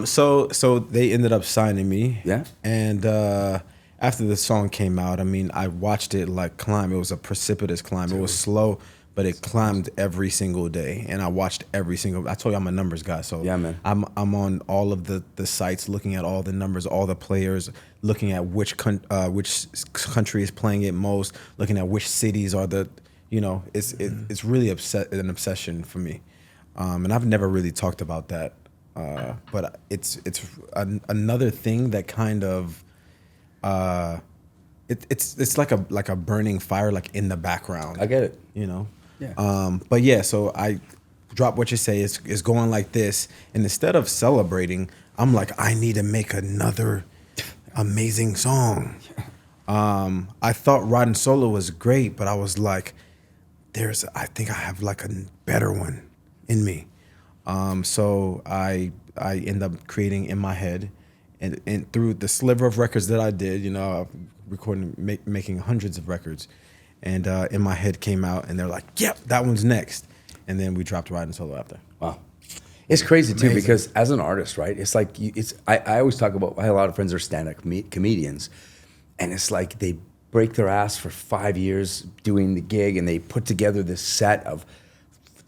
So they ended up signing me. Yeah. And after the song came out, I mean, I watched it like climb. It was a precipitous climb. It was slow, but it climbed every single day. And I watched every single. I told you I'm a numbers guy, so Yeah, man. I'm on all of the sites, looking at all the numbers, all the players, looking at which country is playing it most, looking at which cities are the. It's really an obsession for me, and I've never really talked about that. But it's another thing that kind of it's like a burning fire, like in the background. I get it. Yeah. But yeah, so I drop What You Say is going like this, and instead of celebrating, I'm like, I need to make another amazing song. I thought Riding Solo was great, but I was like, I think I have like a better one in me. So I end up creating in my head, and through the sliver of records that I did, recording, making hundreds of records, and in my head came out, and they're like, "Yep, that one's next," and then we dropped Riding Solo after. Wow. It's crazy too, Amazing. because as an artist, right? It's like, I always talk about, I have a lot of friends that are stand-up comedians, and it's like they break their ass for 5 years doing the gig, and they put together this set of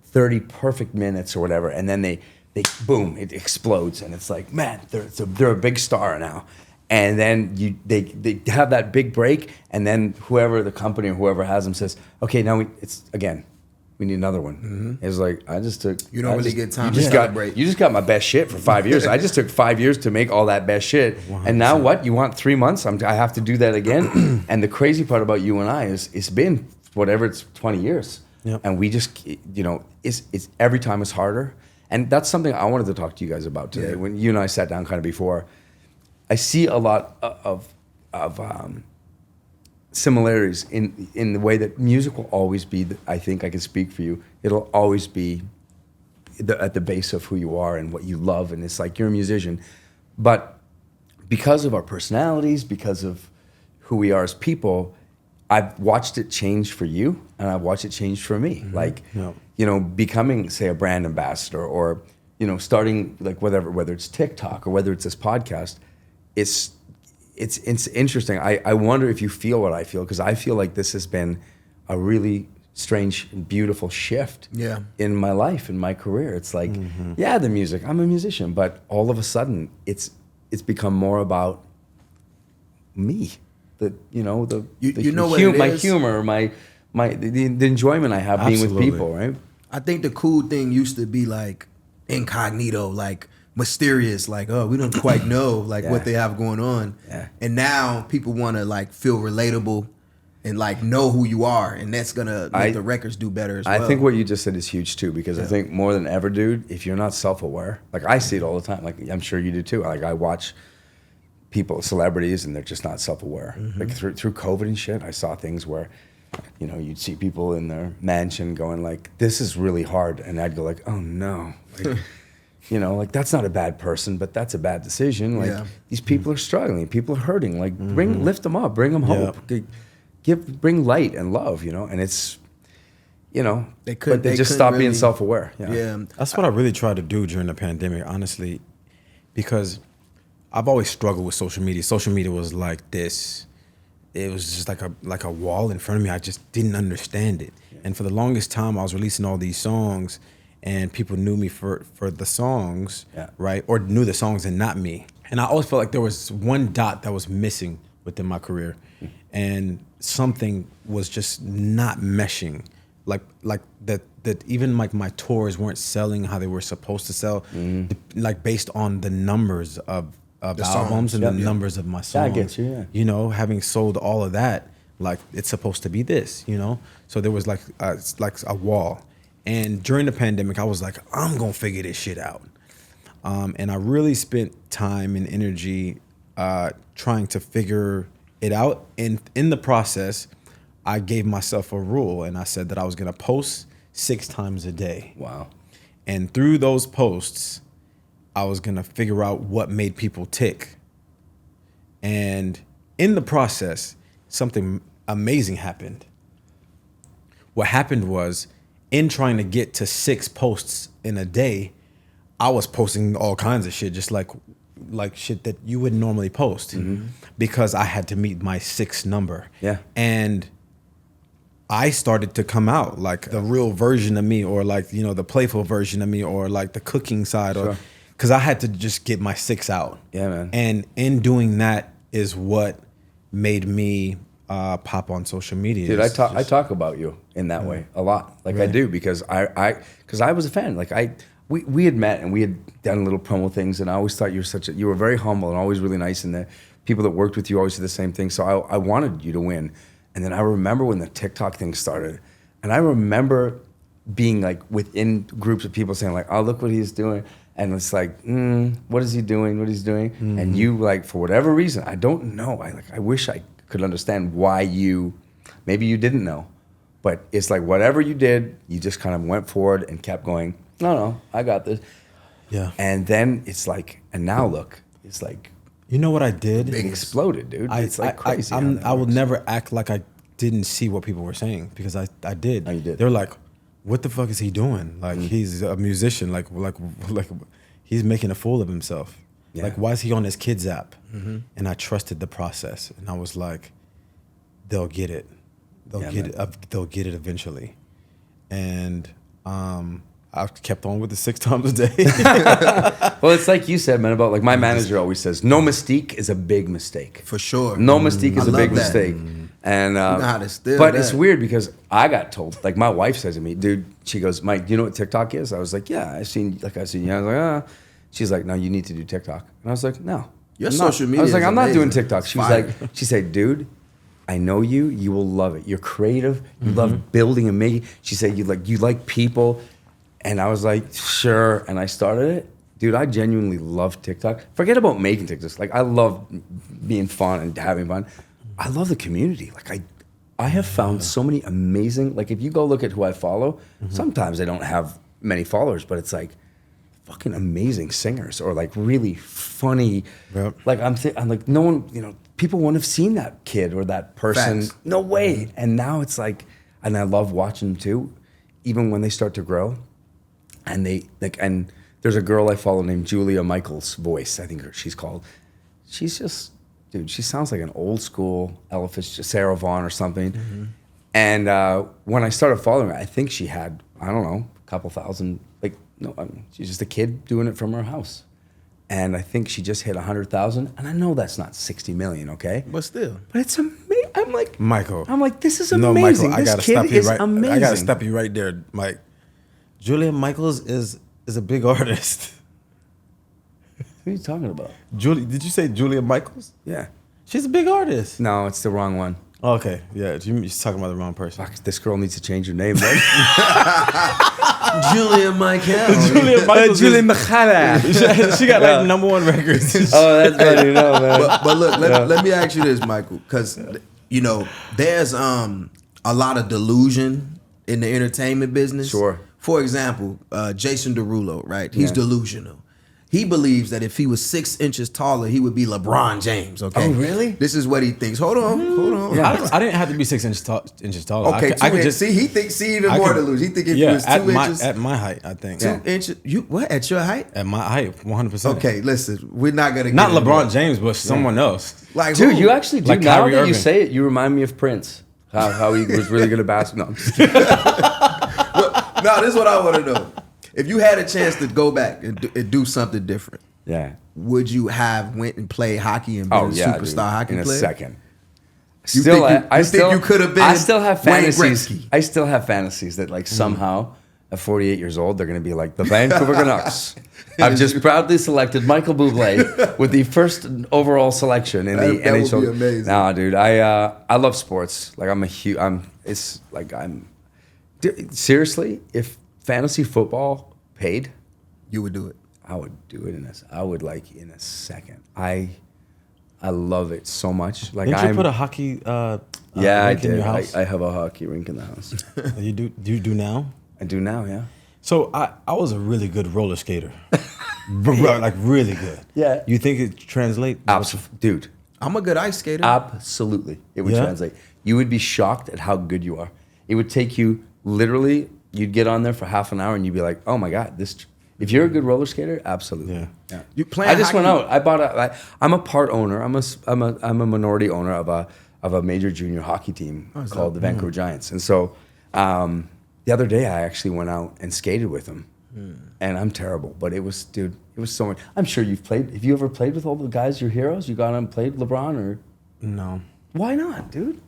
30 perfect minutes or whatever, and then they boom, it explodes, and it's like, man, they're a big star now. And then they have that big break, and then whoever the company or whoever has them says, okay, now we need another one. Mm-hmm. It's like, I just took. You don't really get time you to just celebrate. You just got my best shit for 5 years. I just took 5 years to make all that best shit. 100%. And now what? You want 3 months? I have to do that again. And the crazy part about you and I is it's been whatever, it's 20 years. Yep. And we just, it's every time it's harder. And that's something I wanted to talk to you guys about today. Yeah. When you and I sat down kind of before, I see a lot of similarities in the way that music will always be, I think I can speak for you, it'll always be at the base of who you are and what you love, and it's like you're a musician. But because of our personalities, because of who we are as people, I've watched it change for you, and I've watched it change for me. Mm-hmm. Like, becoming, say, a brand ambassador, or, starting, like, whether it's TikTok or whether it's this podcast, it's interesting. I wonder if you feel what I feel, because I feel like this has been a really strange and beautiful shift in my life, in my career. It's like, the music, I'm a musician, but all of a sudden it's become more about me. My humor, the enjoyment I have being with people, right? I think the cool thing used to be like incognito, like mysterious, like, oh, we don't quite know like what they have going on. Yeah. And now people want to like feel relatable and like know who you are, and that's gonna make the records do better as well. I think what you just said is huge too, because I think more than ever, dude, if you're not self-aware, like I see it all the time, like I'm sure you do too. Like I watch people, celebrities, and they're just not self-aware. Mm-hmm. Like through COVID and shit, I saw things where you know, you'd see people in their mansion going like, this is really hard. And I'd go like, oh no. Like, you know, like that's not a bad person, but that's a bad decision. Like these people are struggling. People are hurting. Like lift them up, bring them hope. Bring light and love, you know? And it's, you know, but they just stop being self-aware. Yeah. That's what I really tried to do during the pandemic, honestly, because I've always struggled with social media. Social media was like this. It was just like a wall in front of me. I just didn't understand it. Yeah. And for the longest time, I was releasing all these songs, and people knew me for the songs, right? Or knew the songs and not me. And I always felt like there was one dot that was missing within my career, and something was just not meshing. Like that even like my tours weren't selling how they were supposed to sell, like based on the numbers of the albums and the numbers of my songs. I get you, yeah. You know, having sold all of that, like it's supposed to be this, you know? So there was like a wall. And during the pandemic, I was like, I'm gonna figure this shit out. And I really spent time and energy trying to figure it out. And in the process, I gave myself a rule, and I said that I was gonna post 6 times a day. Wow. And through those posts, I was gonna figure out what made people tick. And in the process, something amazing happened. What happened was, in trying to get to 6 posts in a day, I was posting all kinds of shit, just like shit that you wouldn't normally post, because I had to meet my 6th number. Yeah. And I started to come out like the real version of me, or like, you know, the playful version of me, or like the cooking side, or because I had to just get my 6 out. Yeah, man. And in doing that is what made me pop on social media. Dude, I talk about you in that way a lot. Like I do, because I was a fan. Like we had met and we had done little promo things, and I always thought you were very humble and always really nice, and the people that worked with you always did the same thing. So I wanted you to win. And then I remember when the TikTok thing started, and I remember being like within groups of people saying like, oh, look what he's doing. And it's like, what is he doing? What he's doing? And you, like, for whatever reason, I don't know. I wish I could understand why maybe you didn't know, but it's like whatever you did, you just kind of went forward and kept going. No, I got this. Yeah. And then it's like, and now look, it's like, you know what I did? it exploded, dude. It's like crazy. I will never act like I didn't see what people were saying, because I did. Oh, you did. They were like, what the fuck is he doing? Like, he's a musician. Like he's making a fool of himself. Yeah. Like, why is he on his kids app? And I trusted the process, and I was like, they'll get it. They'll get it eventually. And I kept on with it 6 times a day. Well, it's like you said, man, about like my manager always says, no mystique is a big mistake. For sure. No mystique is a big mistake. And but it's weird because I got told, like my wife says to me, dude, she goes, Mike, do you know what TikTok is? I was like, yeah, I've seen you. I was like, ah. She's like, no, you need to do TikTok. And I was like, no. Your social media I was like, I'm amazing. not doing TikTok. She said, dude, I know you. You will love it. You're creative. You love building and making. She said, you like people. And I was like, sure. And I started it. Dude, I genuinely love TikTok. Forget about making TikToks. Like, I love being fun and having fun. I love the community. Like, I have found so many amazing, like, if you go look at who I follow, sometimes they don't have many followers, but it's like fucking amazing singers, or like really funny. Yep. Like, I'm like, no one, you know, people wouldn't have seen that kid or that person. Facts. No way. And now it's like, and I love watching them too, even when they start to grow. And they like, and there's a girl I follow named Julia Michaels Voice, I think she's called. She's just, dude, she sounds like an old school Ella Fitzgerald, Sarah Vaughan or something. And when I started following her, I think she had, I don't know, a couple thousand, like, no, I mean, she's just a kid doing it from her house. And I think she just hit 100,000. And I know that's not 60 million, okay? But still. But it's amazing. I'm like, Michael. I'm like, this is No, amazing. Michael, This kid is amazing. I gotta stop you right there, Mike. Julia Michaels is a big artist. What are you talking about? Did you say Julia Michaels? Yeah. She's a big artist. No, it's the wrong one. Okay, yeah, you're talking about the wrong person. Fuck, this girl needs to change her name, man. Julia Michael. Julia Michaels. Julia Michaela. She got like #1 records. Oh, that's funny, no, man. But look, let me ask you this, Michael, because you know there's a lot of delusion in the entertainment business. Sure. For example, Jason Derulo, right? He's delusional. He believes that if he was 6 inches taller, he would be LeBron James. Okay. Oh, really? This is what he thinks. Hold on. Yeah, I didn't have to be 6 inches taller. Okay, I could just see. He thinks even more delusion. He think if he was 2 inches at my height, I think 2 inches. You what? At your height? at my height, 100%. Okay, listen. We're not gonna Not get LeBron into James, but someone else. Like Dude, who? you actually do. Like Now Kyrie that you Irving. say it, you remind me of Prince. How he was really good at basketball. No, I'm just kidding. No, this is what I want to know. If you had a chance to go back and do something different, Yeah. would you have went and played hockey and been a superstar dude, hockey in player? a second. You think you could have been I still have Wayne fantasies. Gretzky? I still have fantasies that like somehow at 48 years old they're going to be like the Vancouver Canucks. I've just proudly selected Michael Bublé with the first overall selection in the That NHL. would be amazing. Nah, dude, I love sports. Like seriously, if fantasy football paid, You would do it. I would do it in a second. I love it so much. Like Didn't you put a hockey yeah, I rink in did. your house? I have a hockey rink in the house. You do now? I do now, yeah. So I was a really good roller skater. Like really good. Yeah. You think it translate? Absolutely, dude. I'm a good ice skater. Absolutely, it would Yeah? translate. You would be shocked at how good you are. It would take you literally. You'd get on there for half an hour and you'd be like, "Oh my god, this." If you're a good roller skater, absolutely. Yeah. You play I just went hockey- out. I bought I'm a part owner. I'm a minority owner of a major junior hockey team called the Vancouver Giants. And so the other day I actually went out and skated with them. And I'm terrible, but it was so much. I'm sure you've played. Have you ever played with all the guys, your heroes? You got on and played LeBron or? No. Why not, dude?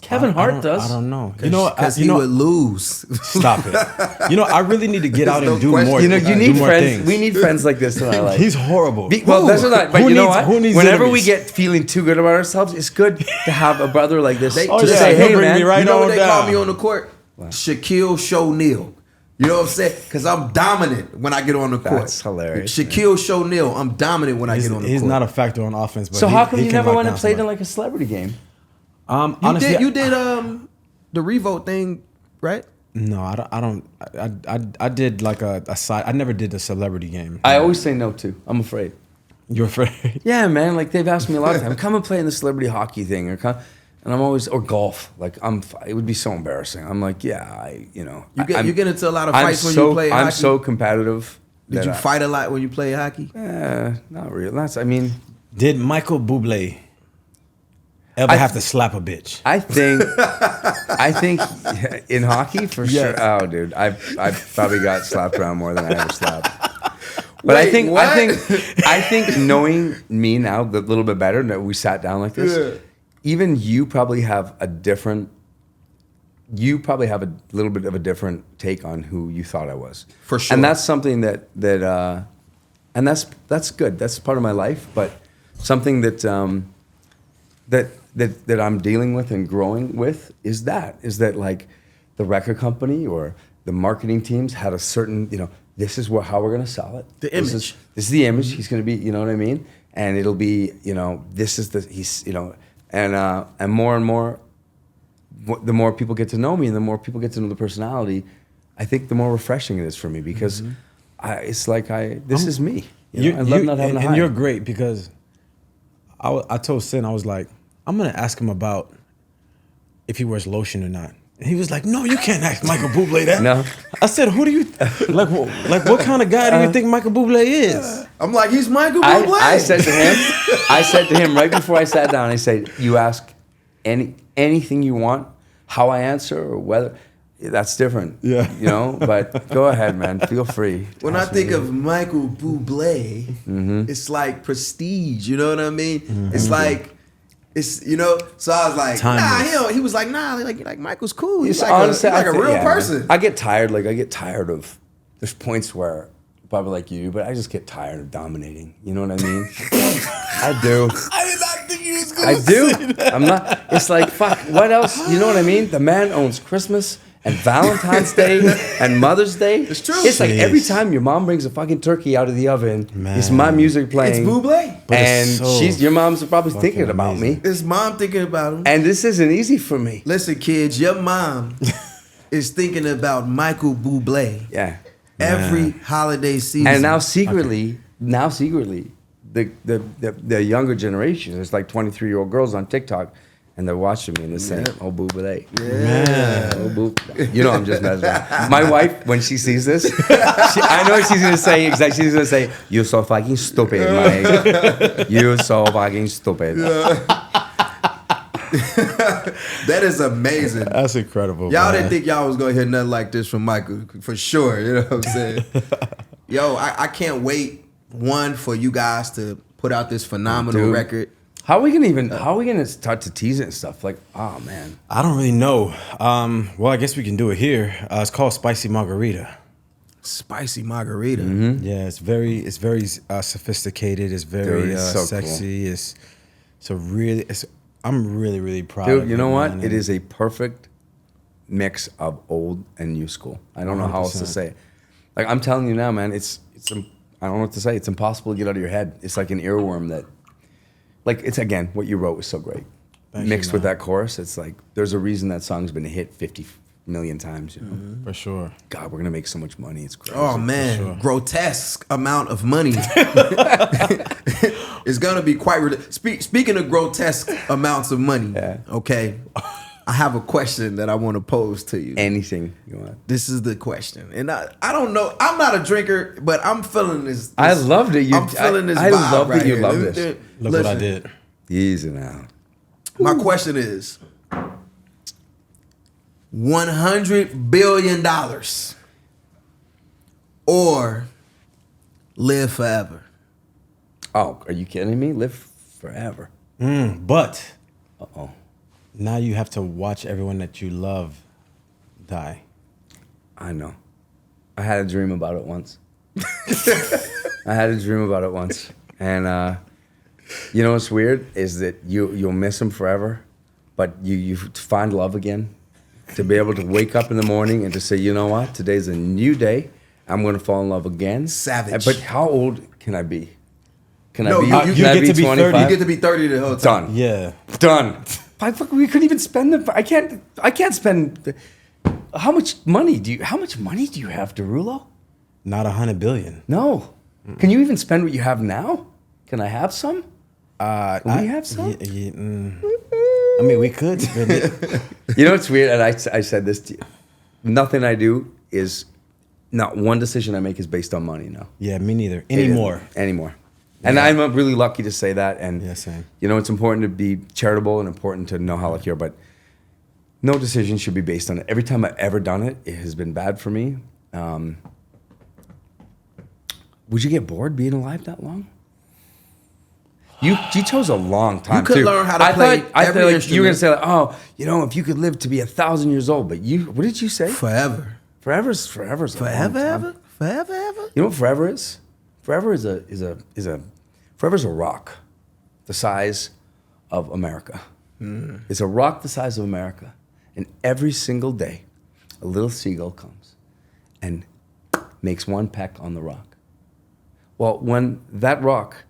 Kevin Hart does. I don't know. You know, because he would lose. Stop it. You know, I really need to get out There's and no do question. more. You know, you do need more friends. things. We need friends like this in our life. He's horrible. Well, that's not. But Who you know needs- what? who needs Whenever we enemies? get feeling too good about ourselves, it's good to have a brother like this They- to Oh, yeah, say, he'll "Hey, bring man." me right You know on what they call down. me on the court? Shaquille O'Neal. You know what I'm saying? Because I'm dominant when I get on the court. That's hilarious, Shaquille O'Neal, I'm dominant when I get on the He's court. not a factor on offense. But So how come he you can never lock went and down played in somebody. like a celebrity game? Honestly, you did the Revolt thing, right? No, I don't. I did like a side. I never did a celebrity game. I always say no to. I'm afraid. You're afraid? Yeah, man. Like they've asked me a lot of times, come and play in the celebrity hockey thing, or come, and I'm always or golf. Like it would be so embarrassing. I'm like, yeah, you get into a lot of fights when you play hockey. I'm so competitive. Did you fight a lot when you play hockey? Not really. Did Michael Bublé ever have to slap a bitch? I think in hockey for sure. Oh, dude, I've probably got slapped around more than I ever slapped. But Wait, what? I think knowing me now a little bit better, that we sat down like this, even you probably have a little bit of a different take on who you thought I was. For sure. And that's something that and that's good. That's part of my life, but something that that I'm dealing with and growing with is that like the record company or the marketing teams had a certain, this is how we're going to sell it. The This image. is the image. He's going to be, you know what I mean? And it'll be, this is and more and more, the more people get to know me and the more people get to know the personality, I think the more refreshing it is for me because it's like this is me. I love not having to hide. And you're great because I told Sin, I was like, I'm going to ask him about if he wears lotion or not. And he was like, no, you can't ask Michael Bublé that. No. I said, who do you, like what kind of guy do you think Michael Bublé is? I'm like, he's Michael Bublé. I said to him right before I sat down, I said, you ask anything you want, how I answer or whether, that's different. Yeah. But go ahead, man. Feel free. When I think of Michael Bublé, it's like prestige. You know what I mean? It's like, so I was like, Timeless. he was like, like Michael's cool. He's like, Honestly, a real man. person. I get tired. Like I get tired of. There's points where probably like you, but I just get tired of dominating. You know what I mean? I do. I did not think you was I do. I'm not. It's like fuck. What else? You know what I mean? The man owns Christmas and Valentine's Day and Mother's Day. It's true. It's like Jeez. every time your mom brings a fucking turkey out of the oven, Man. it's my music playing. It's Bublé. But And it's so your mom's probably fucking thinking about amazing. me. It's mom thinking about him. And this isn't easy for me. Listen, kids, your mom is thinking about Michael Bublé Yeah. every holiday season. And now secretly, the younger generation, there's like 23-year-old girls on TikTok, and they're watching me and they're saying, "Oh, Bublé, Man. oh, Bublé." You know, I'm just messing around. My wife, when she sees this, I know she's gonna say exactly. She's gonna say, "You're so fucking stupid, Mike. You're so fucking stupid." That is amazing. That's incredible. Y'all man. didn't think y'all was gonna hear nothing like this from Michael, for sure. You know what I'm saying? Yo, I can't wait, one, for you guys to put out this phenomenal Dude. record. How are we gonna start to tease it and stuff? Like, oh man. I don't really know. Well, I guess we can do it here. It's called Spicy Margarita. Spicy Margarita. Yeah, it's very sophisticated. It's very Dude, it's so sexy. I'm really, really proud. Dude, of you know what? man, It and- is a perfect mix of old and new school. I don't know how else to 100%. say it. Like, I'm telling you now, man, I don't know what to say. It's impossible to get out of your head. It's like an earworm that, like, it's, again, what you wrote was so great. Thank you, Mixed with man. that chorus, it's like, there's a reason that song's been hit 50 million times, you know? For sure. God, we're gonna make so much money. It's crazy. Oh man, sure. grotesque amount of money. It's gonna be quite. Speaking of grotesque amounts of money, Yeah. okay, I have a question that I want to pose to you. Anything you want. This is the question, and I don't know. I'm not a drinker, but I'm feeling this. I loved it. I'm feeling this. I vibe love that right you here. love this. Look what I did. Easy now. My question is, $100 billion or live forever? Oh, are you kidding me? Live forever. But Uh-oh. now you have to watch everyone that you love die. I know. I had a dream about it once. And you know what's weird is that you'll miss them forever, but you find love again. To be able to wake up in the morning and to say, you know what, today's a new day. I'm gonna fall in love again. Savage. But how old can I be? Can No, I be? you can I get to be 30. 25? You get to be 30 the whole time. Done. Yeah. Done. We couldn't even spend the. I can't spend. How much money do you have, Derulo? Not 100 billion. No. Can you even spend what you have now? Can I have some? Can we have some? I mean, we could spend it. You know what's weird? And I said this to you. Nothing I do is, not one decision I make is based on money now. Yeah, me neither. Anymore. And I'm really lucky to say that. And Yeah, same. you know, it's important to be charitable and important to know how lucky you are, but no decision should be based on it. Every time I've ever done it, it has been bad for me. Would you get bored being alive that long? You chose a long time. You could too. learn how to play I every thought like you were gonna instrument. say, like, oh, you know, if you could live to be 1,000 years old, but what did you say? Forever. Forever's a long time. Forever? Forever ever? You know what forever is? Forever is a rock the size of America. It's a rock the size of America. And every single day, a little seagull comes and makes one peck on the rock. Well, when that rock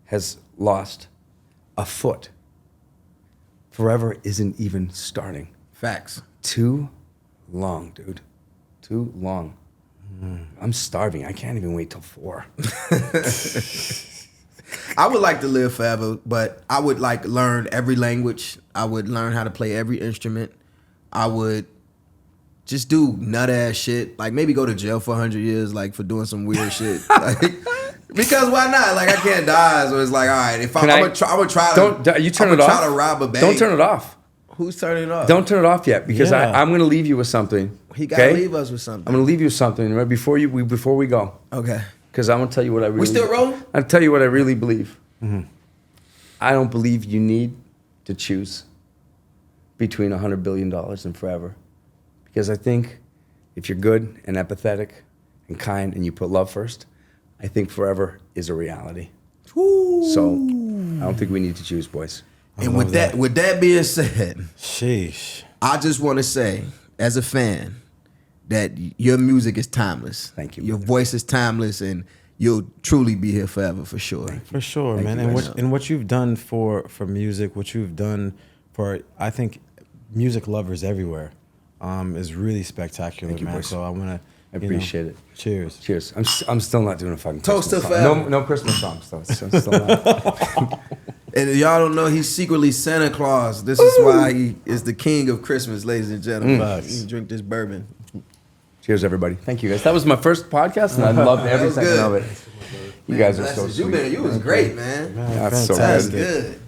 has lost a foot, forever isn't even starting. Facts. Too long, dude. Too long. I'm starving. I can't even wait till 4. I would like to live forever, but I would like learn every language. I would learn how to play every instrument. I would just do nut ass shit. Like maybe go to jail for 100 years, like for doing some weird shit. Like, because why not? Like I can't die, so it's like, all right. If I'm gonna try to, You turn I'm it gonna off. try to rob a bank. Don't turn it off. Who's turning it off? Don't turn it off yet, because Yeah. I'm going to leave you with something. He gotta okay? leave us with something. I'm going to leave you with something right before we go, Okay. because I'm going to tell you what I really. We still rolling? I'll tell you what I really believe. I don't believe you need to choose between $100 billion and forever, because I think if you're good and empathetic and kind and you put love first, I think forever is a reality. So I don't think we need to choose, boys. And love with that being said, Sheesh. I just want to say, as a fan, that your music is timeless. Thank you, Your brother. voice is timeless, and you'll truly be here forever for sure. For sure, man. And what you've done for music, what you've done for, I think, music lovers everywhere, is really spectacular, man. boys. So I want to. I appreciate it. Cheers. Cheers. I'm still not doing a fucking Toast Christmas to song. forever. No Christmas songs though. I'm still not. And if y'all don't know, he's secretly Santa Claus. This is why he is the king of Christmas, ladies and gentlemen. Facts. You drink this bourbon. Cheers, everybody. Thank you, guys. That was my first podcast, and I loved every was second good. of it. You guys are so Bless you, sweet. You was great, man. That's so That's good. good.